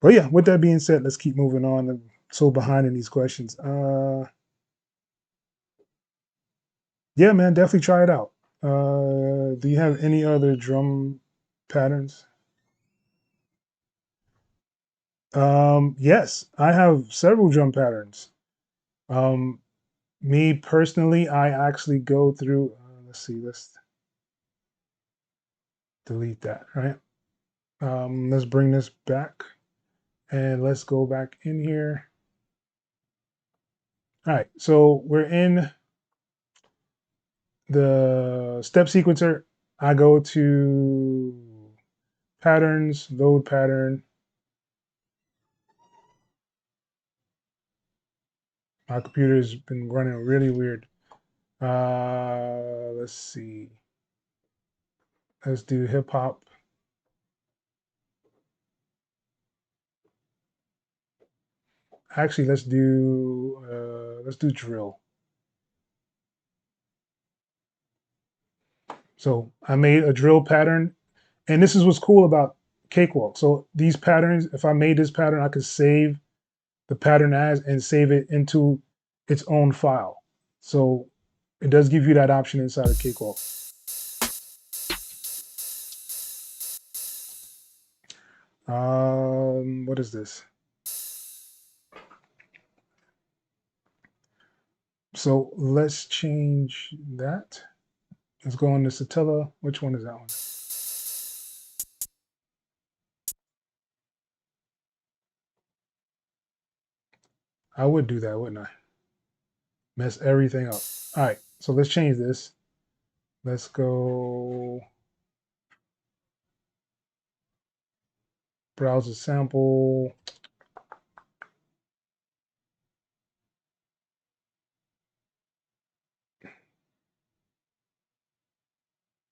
But yeah, with that being said, let's keep moving on. I'm so behind in these questions. Yeah, man, definitely try it out. Do you have any other drum patterns? Yes, I have several drum patterns. Um, Me personally, I actually go through, let's see, let's delete that, right? Let's bring this back and let's go back in here. All right, so we're in the step sequencer. I go to patterns, load pattern. My computer has been running really weird. Let's see. Let's do hip hop. Actually, let's do drill. So I made a drill pattern, and this is what's cool about Cakewalk. So these patterns, if I made this pattern, I could save the pattern as and save it into its own file. So it does give you that option inside of Cakewalk. What is this? So let's change that. Let's go on to Satilla. Which one is that one? I would do that, wouldn't I? Mess everything up. All right, so let's change this. Let's go browse a sample.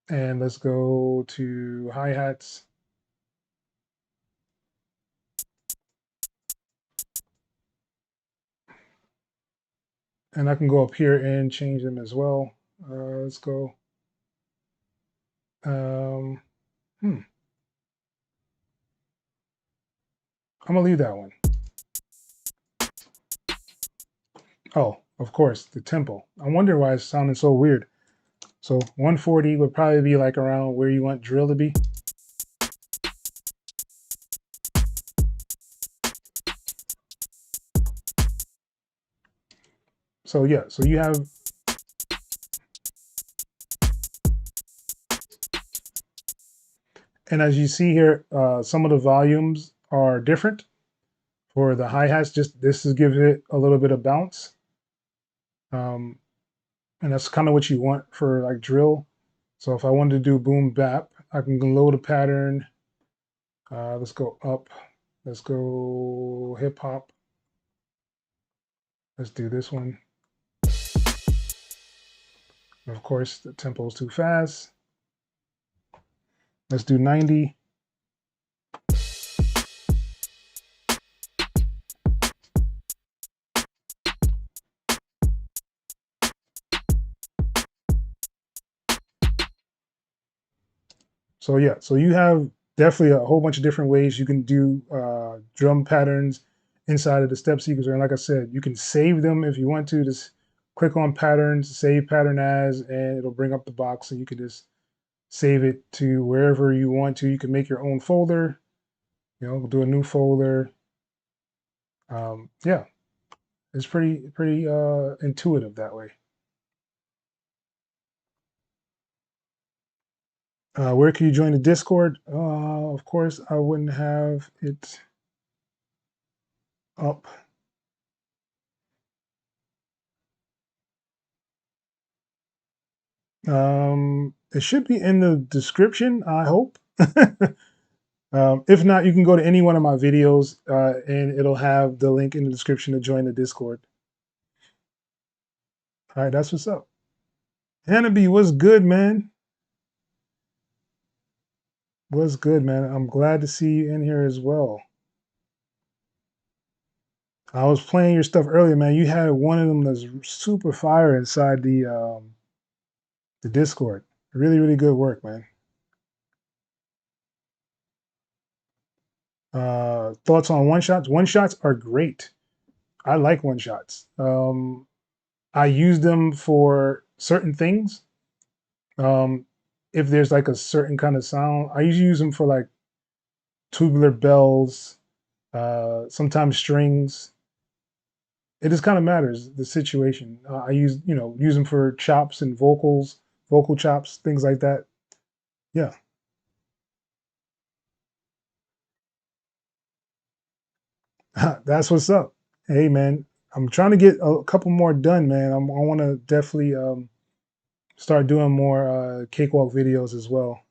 And let's go to hi-hats. And I can go up here and change them as well. Let's go. Um, I'm gonna leave that one. Oh, of course, the tempo. I wonder why it's sounding so weird. So 140 would probably be like around where you want drill to be. So yeah, so you have, and as you see here, some of the volumes are different for the hi-hats. Just this is gives it a little bit of bounce. And that's kind of what you want for like drill. So if I wanted to do boom bap, I can load a pattern. Let's go up. Let's go hip hop. Let's do this one. Of course, the tempo is too fast. Let's do 90. So yeah, so you have definitely a whole bunch of different ways you can do drum patterns inside of the step sequencer. And like I said, you can save them if you want to. Just click on patterns, save pattern as, and it'll bring up the box, and you can just save it to wherever you want to. You can make your own folder, do a new folder. Yeah, it's pretty intuitive that way. Where can you join the Discord? Of course, I wouldn't have it up. It should be in the description, I hope. If not, you can go to any one of my videos and it'll have the link in the description to join the Discord. All right, that's what's up. Hannah, what's good, man? What's good, man? I'm glad to see you in here as well. I was playing your stuff earlier, man. You had one of them that's super fire inside the Discord. Really, really good work, man. Thoughts on one shots? One shots are great. I like one shots. I use them for certain things. Um, if there's like a certain kind of sound, I usually use them for like tubular bells, sometimes strings. It just kind of matters the situation. I use, use them for chops and vocals, vocal chops, things like that. Yeah, that's what's up. Hey, man, I'm trying to get a couple more done, man. I want to definitely start doing more cakewalk videos as well.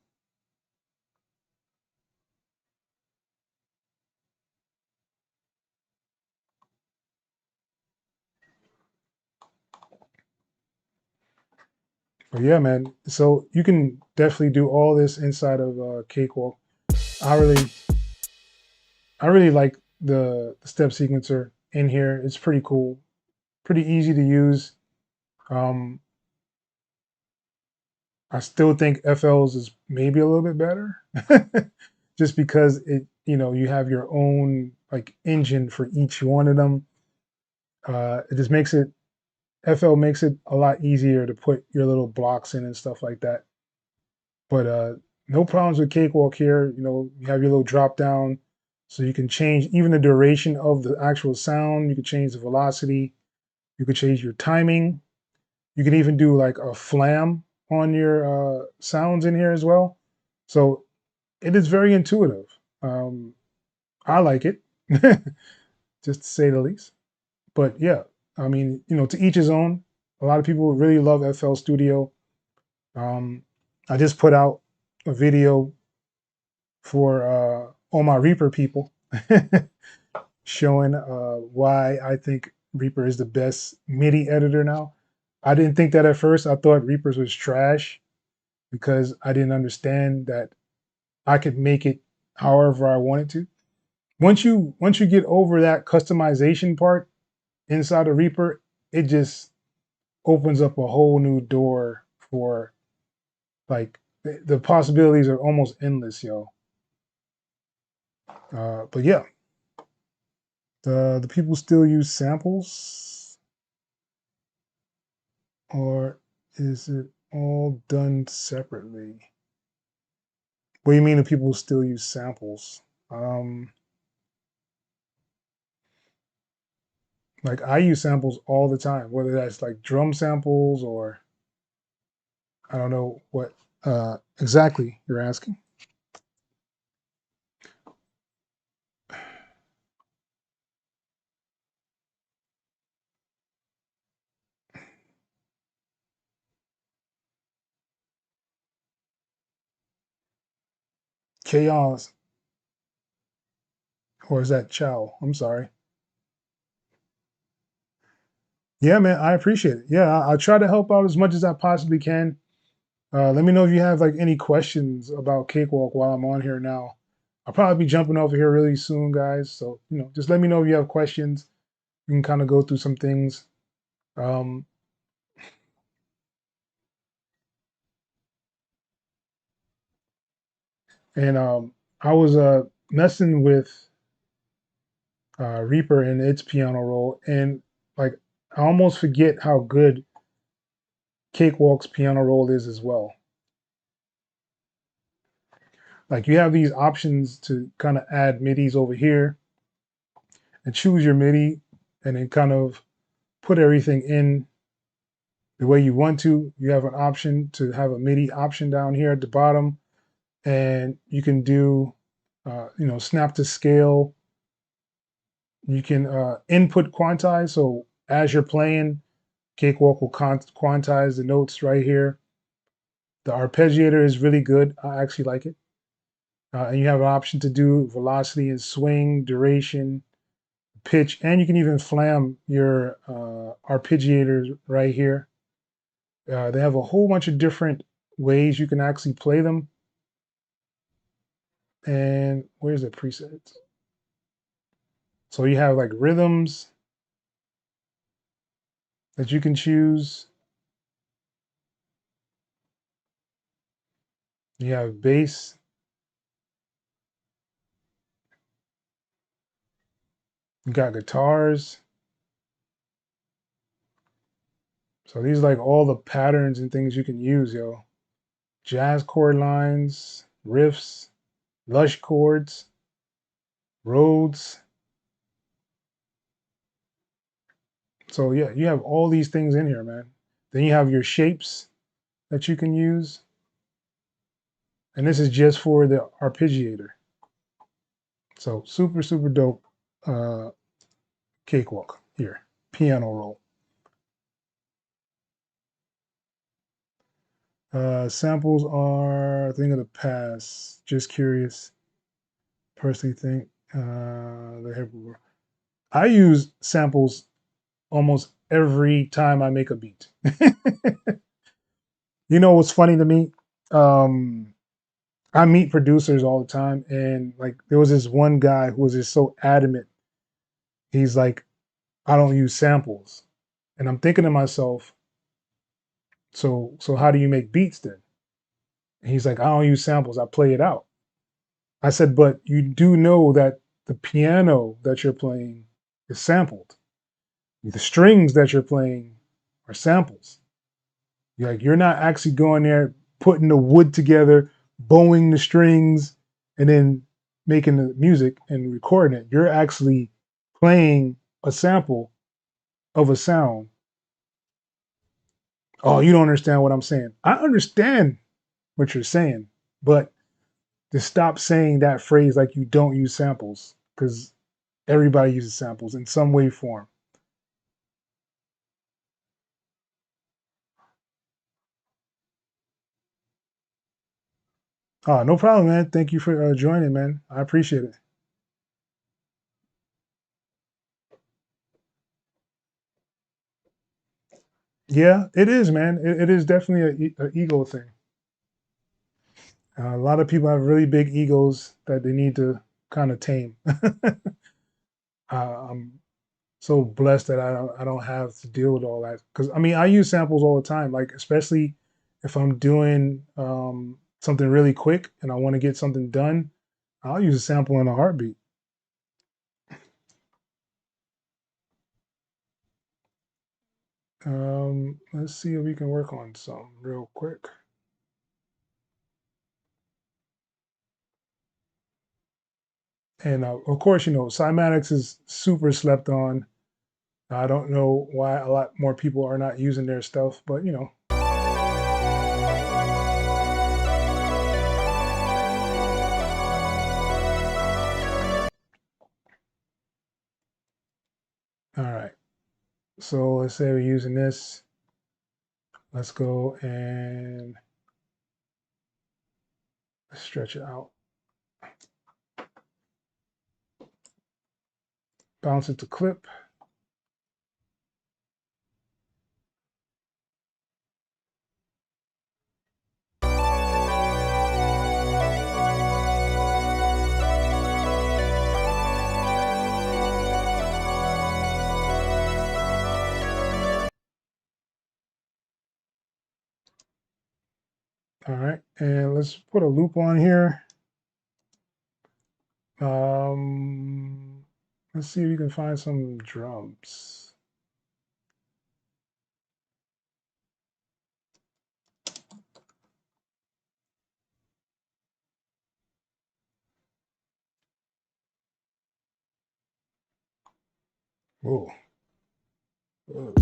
But yeah, man. So you can definitely do all this inside of Cakewalk. I really, I really like the step sequencer in here. It's pretty cool, pretty easy to use. Um, I still think FL's is maybe a little bit better, just because you have your own like engine for each one of them. It just makes it FL makes it a lot easier to put your little blocks in and stuff like that. But no problems with Cakewalk here. You have your little drop down, so you can change even the duration of the actual sound. You can change the velocity. You can change your timing. You can even do like a flam on your sounds in here as well. So it is very intuitive. I like it, just to say the least. But yeah, I mean, to each his own. A lot of people really love FL Studio. Um, I just put out a video for all my Reaper people, showing why I think Reaper is the best MIDI editor now. I didn't think that at first. I thought Reapers was trash because I didn't understand that I could make it however I wanted to. Once you get over that customization part inside of Reaper, it just opens up a whole new door for like the possibilities are almost endless, yo. But yeah, the people still use samples, or is it all done separately? What do you mean the people still use samples? Um, like I use samples all the time, whether that's like drum samples or I don't know what exactly you're asking. Chaos, or is that Chow? I'm sorry. Yeah, man, I appreciate it. Yeah, I'll try to help out as much as I possibly can. Let me know if you have like any questions about Cakewalk while I'm on here now. I'll probably be jumping over here really soon, guys. So, just let me know if you have questions. We can kind of go through some things. Um, and I was messing with Reaper and its piano roll, and like I almost forget how good Cakewalk's piano roll is as well. Like you have these options to kind of add MIDIs over here and choose your MIDI and then kind of put everything in the way you want to. You have an option to have a MIDI option down here at the bottom, and you can do, snap to scale. You can input quantize. So as you're playing, Cakewalk will quantize the notes right here. The arpeggiator is really good. I actually like it. And you have an option to do velocity and swing, duration, pitch, and you can even flam your arpeggiators right here. They have a whole bunch of different ways you can actually play them. And where's the presets? So you have like rhythms that you can choose. You have bass. You got guitars. So these are like all the patterns and things you can use, yo. Jazz chord lines, riffs, lush chords, Rhodes. So yeah, you have all these things in here, man. Then you have your shapes that you can use. And this is just for the arpeggiator. So super, super dope Cakewalk here. Piano roll. Samples are a thing of the past. Just curious. Personally think they have. I use samples almost every time I make a beat. You know what's funny to me? I meet producers all the time, and like there was this one guy who was just so adamant. He's like, I don't use samples, and I'm thinking to myself, so how do you make beats then? And he's like, I don't use samples. I play it out. I said, but you do know that the piano that you're playing is sampled. The strings that you're playing are samples. You're not actually going there putting the wood together, bowing the strings, and then making the music and recording it. You're actually playing a sample of a sound. Oh, you don't understand what I'm saying. I understand what you're saying, but to stop saying that phrase like you don't use samples, because everybody uses samples in some way, form. Oh, no problem, man. Thank you for joining, man. I appreciate it. Yeah, it is, man. It is definitely a ego thing. A lot of people have really big egos that they need to kind of tame. I'm so blessed that I don't have to deal with all that. Because I mean, I use samples all the time. Like especially if I'm doing something really quick and I want to get something done, I'll use a sample in a heartbeat. Let's see if we can work on some real quick. And of course, cymatics is super slept on. I don't know why a lot more people are not using their stuff, but all right. So let's say we're using this. Let's go and stretch it out. Bounce it to clip. All right, and let's put a loop on here. Let's see if we can find some drums. Whoa. Whoa.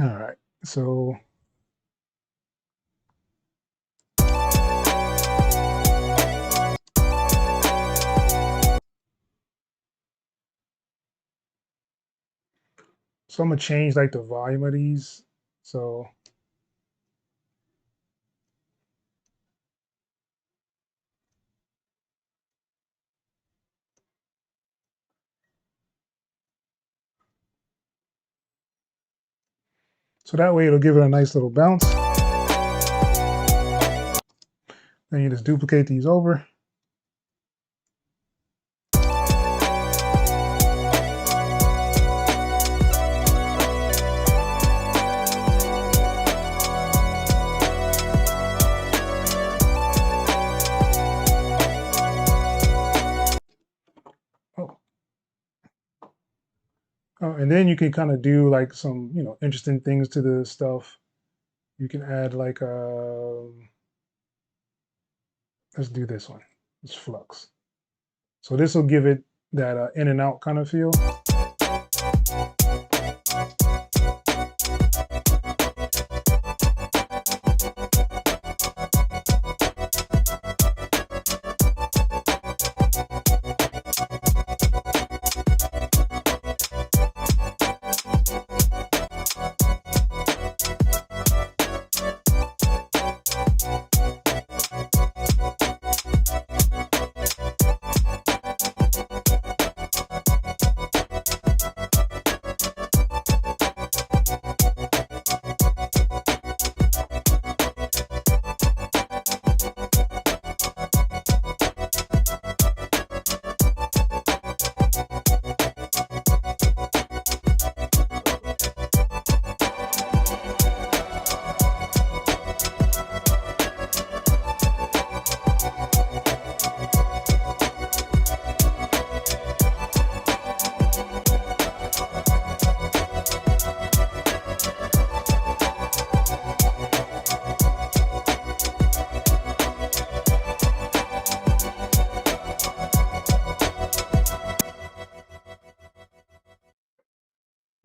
All right, so I'm gonna change like the volume of these. So that way it'll give it a nice little bounce. Then you just duplicate these over. And then you can kind of do like some, interesting things to the stuff. You can add like, let's do this one. It's flux. So this will give it that in and out kind of feel.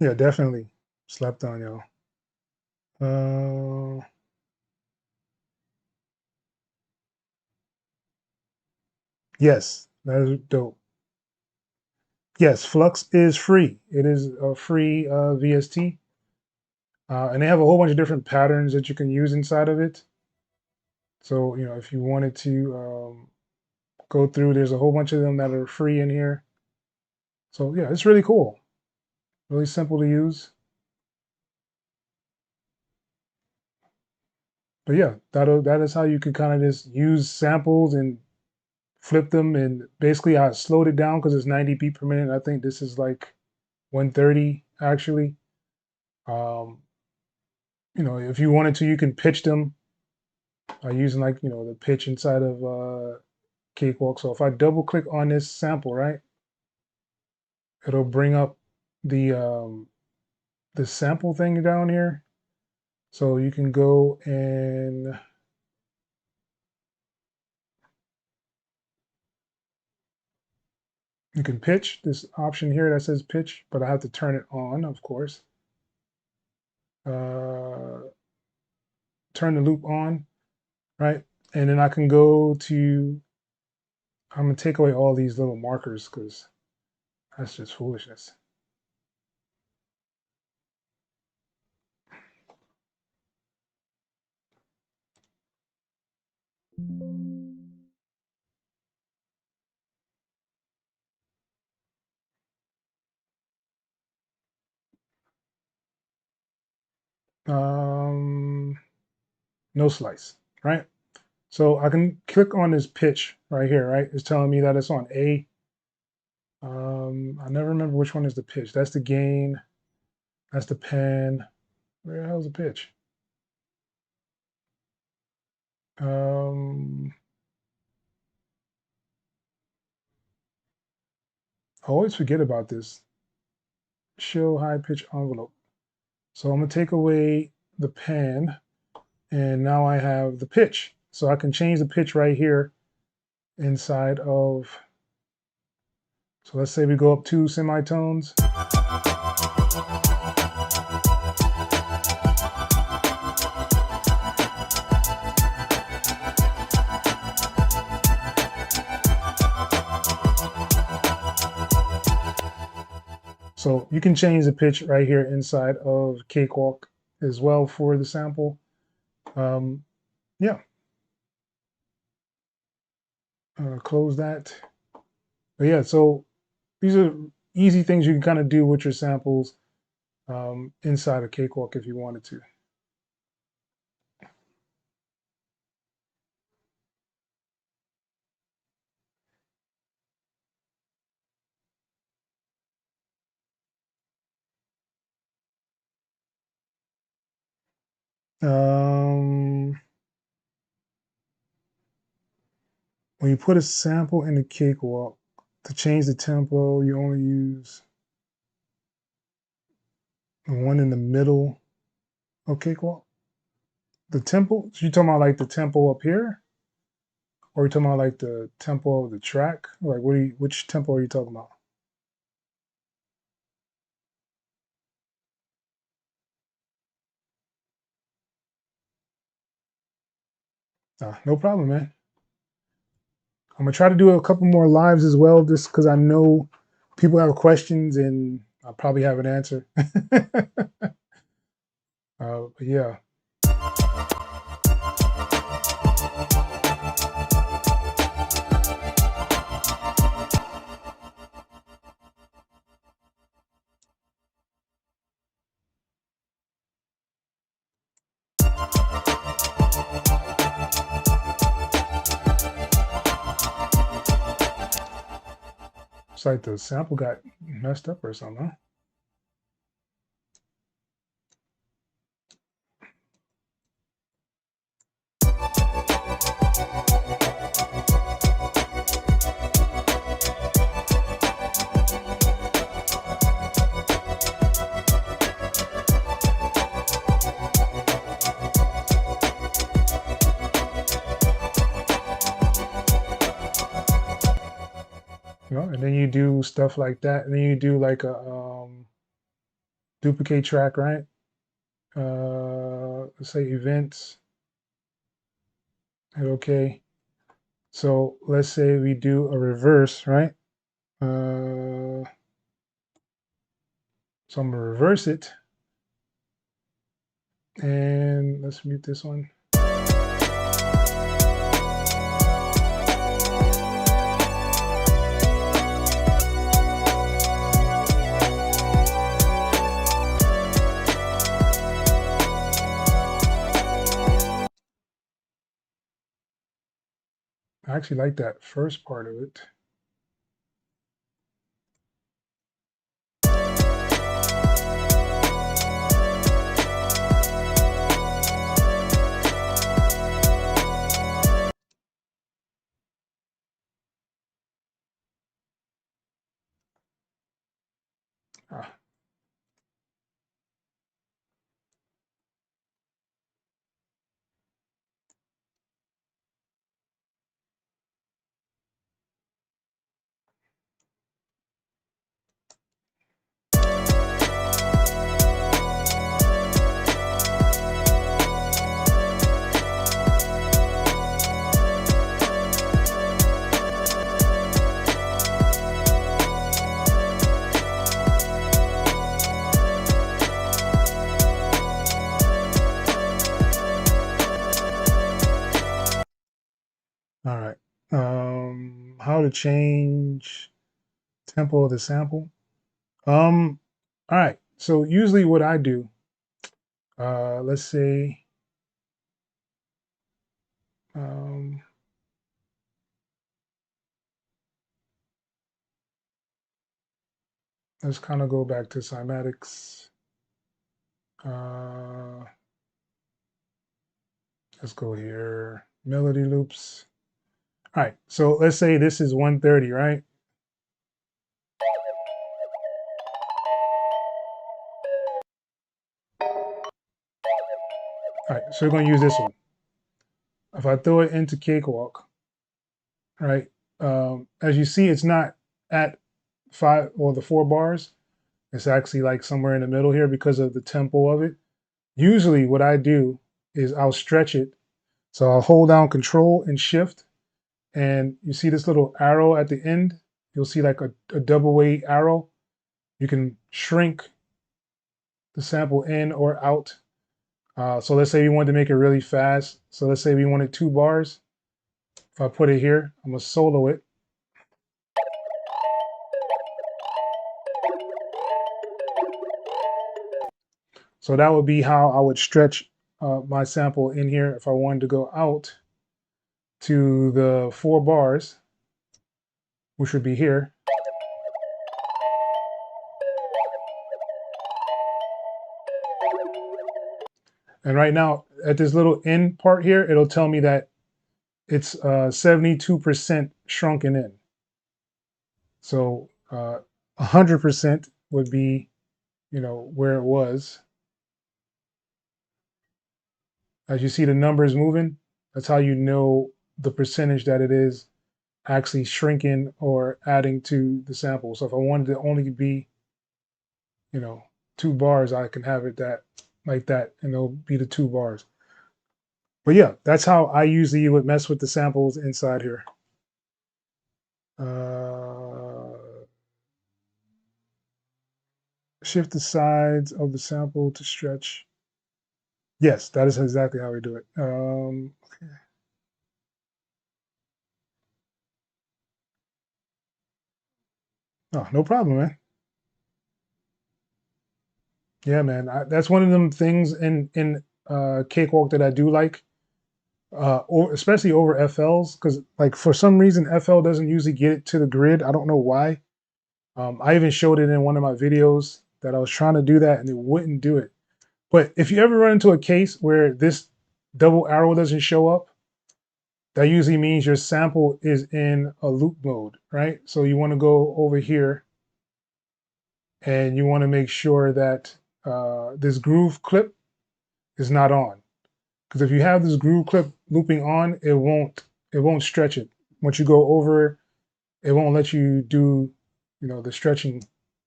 Yeah, definitely slept on, y'all. Yes, that is dope. Yes, Flux is free. It is a free VST. And they have a whole bunch of different patterns that you can use inside of it. So, if you wanted to go through, there's a whole bunch of them that are free in here. So, yeah, it's really cool. Really simple to use. But yeah, that is how you can kind of just use samples and flip them. And basically, I slowed it down because it's 90 beat per minute. I think this is like 130 actually. If you wanted to, you can pitch them using like the pitch inside of Cakewalk. So if I double click on this sample, right, it'll bring up the sample thing down here. So you can go and you can pitch this option here that says pitch, but I have to turn it on, of course. Turn the loop on, right? And then I can go to, I'm gonna take away all these little markers because that's just foolishness. No slice, right? So I can click on this pitch right here, right? It's telling me that it's on A. I never remember which one is the pitch. That's the gain. That's the pan. Where the hell's the pitch? I always forget about this. Show high pitch envelope. So I'm gonna take away the pan, and now I have the pitch. So I can change the pitch right here inside of, so let's say we go up 2 semitones. So you can change the pitch right here inside of Cakewalk as well for the sample. Yeah, close that. But yeah, so these are easy things you can kind of do with your samples inside of Cakewalk if you wanted to. When you put a sample in the Cakewalk, to change the tempo, you only use the one in the middle of Cakewalk. The tempo, so you're talking about like the tempo up here? Or are you talking about like the tempo of the track? Like which tempo are you talking about? No problem, man. I'm gonna try to do a couple more lives as well, just because I know people have questions and I probably have an answer. But yeah. It's like the sample got messed up or something, huh? You know, and then you do stuff like that, and then you do like a duplicate track, right? Let's say events. Hit OK. So let's say we do a reverse, right? So I'm gonna reverse it, and let's mute this one. I actually like that first part of it. Ah. All right. How to change tempo of the sample. All right. So usually what I do, let's say, um, let's kind of go back to cymatics. Let's go here, melody loops. All right, so let's say this is 130, right? All right, so we're gonna use this one. If I throw it into Cakewalk, right? As you see, it's not at 5 or the 4 bars. It's actually like somewhere in the middle here because of the tempo of it. Usually what I do is I'll stretch it. So I'll hold down Control and Shift, and you see this little arrow at the end. You'll see like a double way arrow. You can shrink the sample in or out. So let's say we wanted to make it really fast. So let's say we wanted 2 bars. If I put it here, I'm gonna solo it. So that would be how I would stretch my sample in here if I wanted to go out to the 4 bars, which would be here. And right now, at this little end part here, it'll tell me that it's 72% shrunken in. So 100% would be, you know, where it was. As you see the numbers moving, that's how you know the percentage that it is actually shrinking or adding to the sample. So if I wanted to only be, you know, 2 bars, I can have it that like that, and it'll be the 2 bars. But yeah, that's how I usually would mess with the samples inside here. Shift the sides of the sample to stretch. Yes, that is exactly how we do it. Okay. Oh, no problem, man. Yeah, man. That's one of them things in Cakewalk that I do like, or especially over FLs, because like for some reason FL doesn't usually get it to the grid. I don't know why. I even showed it in one of my videos that I was trying to do that and it wouldn't do it. But if you ever run into a case where this double arrow doesn't show up, that usually means your sample is in a loop mode, right? So you want to go over here and you want to make sure that this groove clip is not on. Because if you have this groove clip looping on, it won't stretch it. Once you go over, it won't let you do, you know, the stretching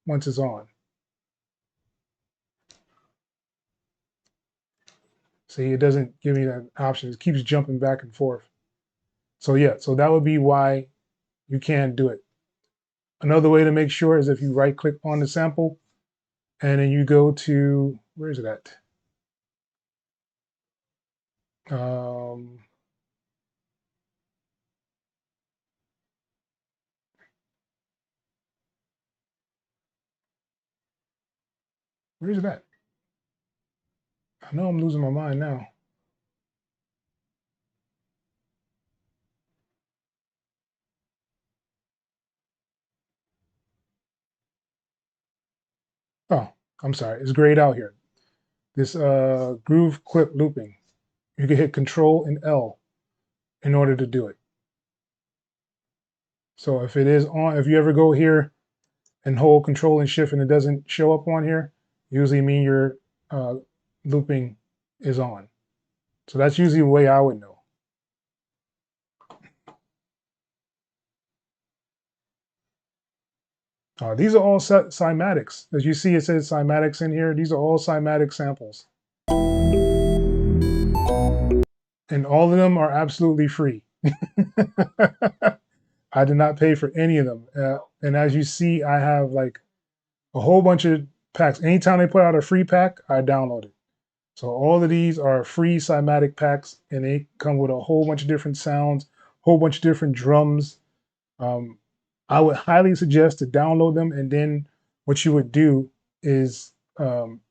once it's on. See, it doesn't give me that option. It keeps jumping back and forth. So yeah, so that would be why you can't do it. Another way to make sure is if you right click on the sample and then you go to, where is it at? Where is it at? I know I'm losing my mind now. Oh, I'm sorry. It's grayed out here. This groove clip looping. You can hit Control and L in order to do it. So if it is on, if you ever go here and hold Control and Shift and it doesn't show up on here, usually mean your looping is on. So that's usually the way I would know. These are all cymatics. As you see, it says cymatics in here. These are all cymatic samples. And all of them are absolutely free. I did not pay for any of them. And as you see, I have like a whole bunch of packs. Anytime they put out a free pack, I download it. So all of these are free cymatic packs, and they come with a whole bunch of different sounds, whole bunch of different drums. I would highly suggest to download them, and then what you would do is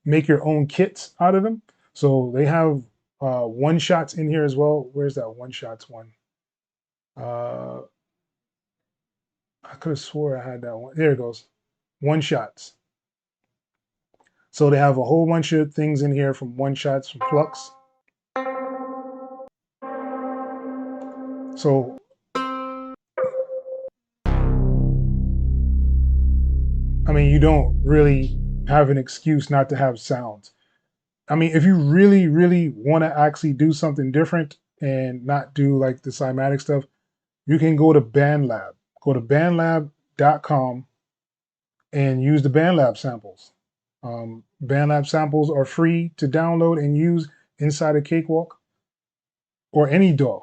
make your own kits out of them. So they have one shots in here as well. Where's that one shots one? I could have swore I had that one. There it goes. One shots. So they have a whole bunch of things in here from one shots from Flux. So I mean, you don't really have an excuse not to have sounds. I mean, if you really, really want to actually do something different and not do like the cymatic stuff, you can go to BandLab. Go to bandlab.com and use the BandLab samples. BandLab samples are free to download and use inside a Cakewalk or any DAW.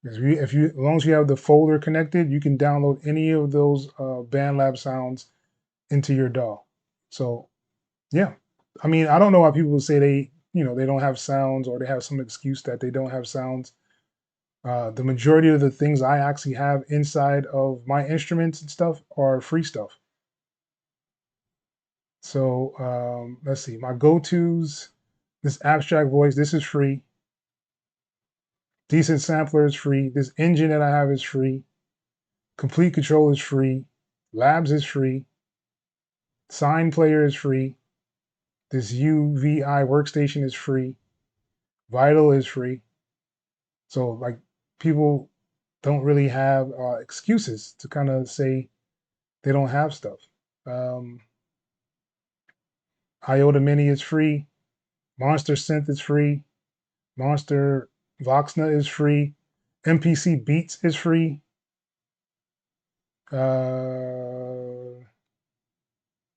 As long as you have the folder connected, you can download any of those BandLab sounds into your DAW. So yeah, I mean, I don't know why people say they, they don't have sounds or they have some excuse that they don't have sounds. The majority of the things I actually have inside of my instruments and stuff are free stuff. So let's see, my go-tos, this abstract voice, this is free. Decent sampler is free. This engine that I have is free. Complete control is free. Labs is free. Sign player is free. This UVI workstation is free. Vital is free. So like people don't really have excuses to kind of say they don't have stuff. Um, IOTA Mini is free. Monster Synth is free. Monster Voxna is free. MPC Beats is free.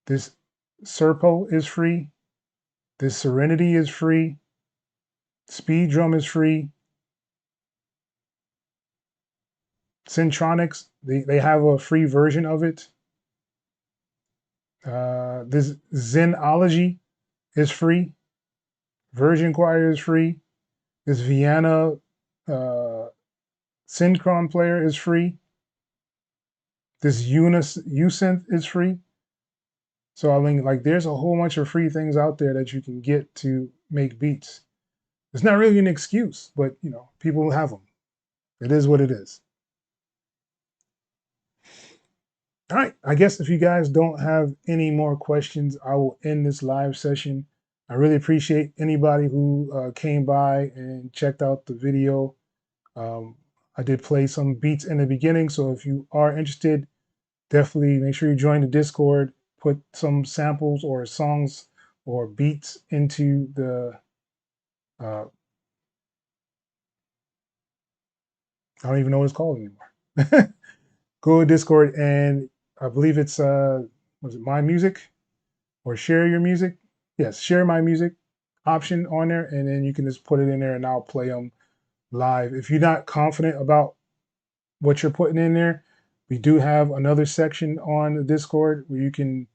This Serpo is free. This Serenity is free. Speed Drum is free. Syntronics, they have a free version of it. This Zenology is free. Virgin Choir is free. This Vienna Synchron player is free. This Usynth is free. So I mean, like, there's a whole bunch of free things out there that you can get to make beats. It's not really an excuse, but people have them. It is what it is. All right, I guess if you guys don't have any more questions, I will end this live session. I really appreciate anybody who came by and checked out the video. I did play some beats in the beginning, so if you are interested, definitely make sure you join the Discord, put some samples or songs or beats into the, I don't even know what it's called anymore. Go to Discord and I believe it's, was it My Music or Share Your Music? Yes, Share My Music option on there, and then you can just put it in there and I'll play them live. If you're not confident about what you're putting in there, we do have another section on the Discord where you can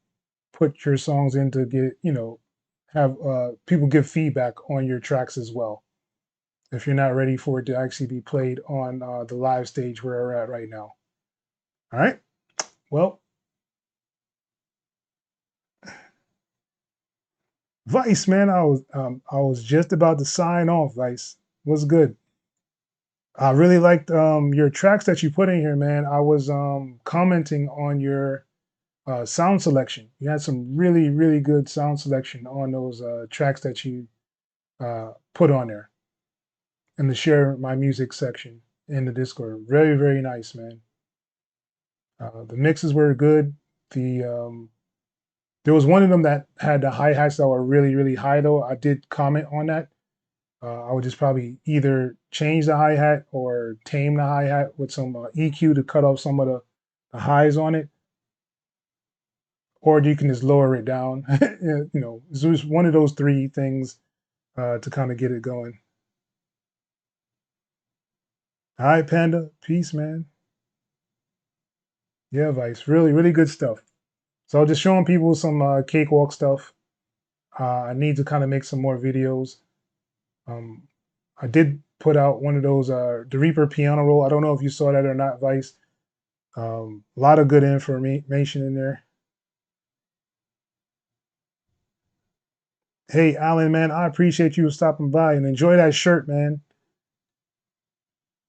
put your songs in to get, have people give feedback on your tracks as well. If you're not ready for it to actually be played on the live stage where we're at right now. All right. Well, Vice, man, I was just about to sign off. Vice, what's good? I really liked your tracks that you put in here, man. I was commenting on your sound selection. You had some really, really good sound selection on those tracks that you put on there in the Share My Music section in the Discord. Very, very nice, man. The mixes were good. There was one of them that had the hi-hats that were really, really high, though. I did comment on that. I would just probably either change the hi-hat or tame the hi-hat with some EQ to cut off some of the highs on it. Or you can just lower it down. It's just one of those three things to kind of get it going. All right, Panda. Peace, man. Yeah, Vice. Really, really good stuff. So just showing people some Cakewalk stuff. I need to kind of make some more videos. I did put out one of those, the Reaper piano roll. I don't know if you saw that or not, Vice. A lot of good information in there. Hey, Alan, man, I appreciate you stopping by and enjoy that shirt, man.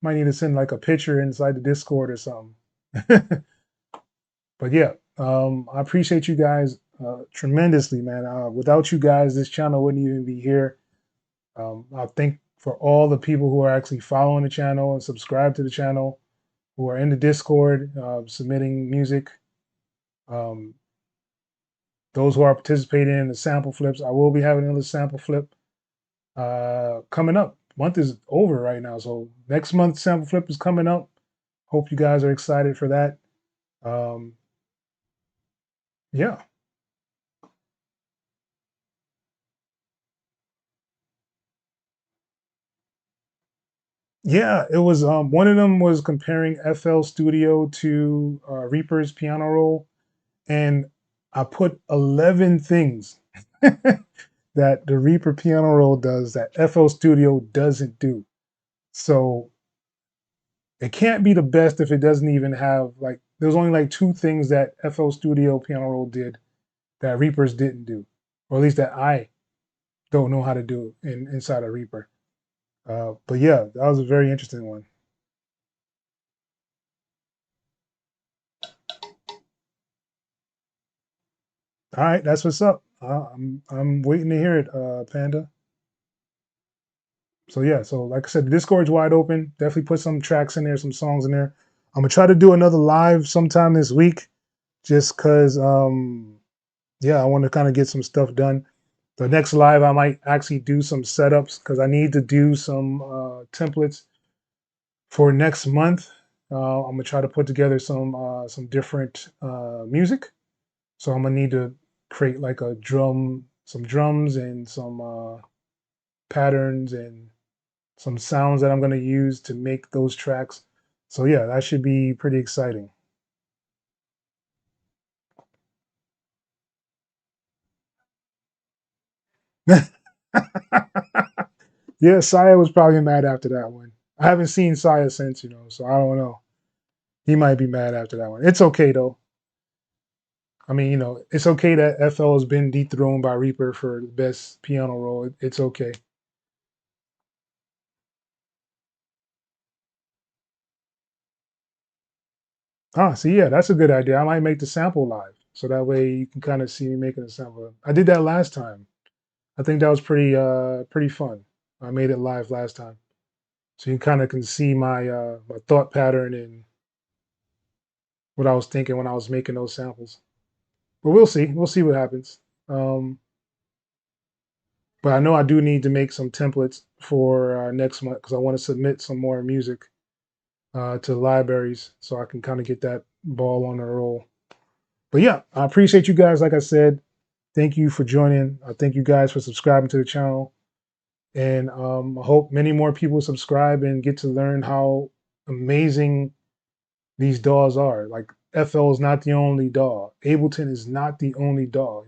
Might need to send like a picture inside the Discord or something. But yeah, I appreciate you guys tremendously, man. Without you guys, this channel wouldn't even be here. I thank for all the people who are actually following the channel and subscribe to the channel, who are in the Discord, submitting music. Those who are participating in the sample flips, I will be having another sample flip coming up. Month is over right now, so next month's sample flip is coming up. Hope you guys are excited for that. Yeah. Yeah, it was one of them was comparing FL Studio to Reaper's piano roll, and I put 11 things that the Reaper piano roll does that FL Studio doesn't do. So it can't be the best if it doesn't even have like there's only like 2 things that FL Studio piano roll did that Reapers didn't do, or at least that I don't know how to do inside of Reaper. But yeah, that was a very interesting one. All right, that's what's up. I'm waiting to hear it, Panda. So yeah, so like I said, the Discord's wide open. Definitely put some tracks in there, some songs in there. I'm gonna try to do another live sometime this week, just cause yeah, I want to kind of get some stuff done. The next live, I might actually do some setups because I need to do some templates for next month. I'm gonna try to put together some different music. So I'm gonna need to create like a some drums and some patterns and some sounds that I'm gonna use to make those tracks. So yeah, that should be pretty exciting. Yeah, Saya was probably mad after that one. I haven't seen Saya since, so I don't know. He might be mad after that one. It's okay though. I mean, it's okay that FL has been dethroned by Reaper for the best piano roll. It's okay. Ah, see, yeah, that's a good idea. I might make the sample live, so that way you can kind of see me making a sample. I did that last time. I think that was pretty fun. I made it live last time, so you kind of can see my thought pattern and what I was thinking when I was making those samples. But we'll see. We'll see what happens. Um, but I know I do need to make some templates for next month because I want to submit some more music to libraries so I can kind of get that ball on the roll. But yeah, I appreciate you guys. Like I said, thank you for joining. I thank you guys for subscribing to the channel. And I hope many more people subscribe and get to learn how amazing these DAWs are. Like FL is not the only DAW. Ableton is not the only DAW.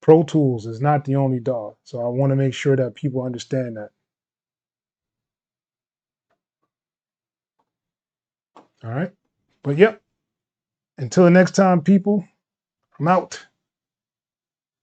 Pro Tools is not the only DAW. So I want to make sure that people understand that. All right. But yep, until the next time, people, I'm out.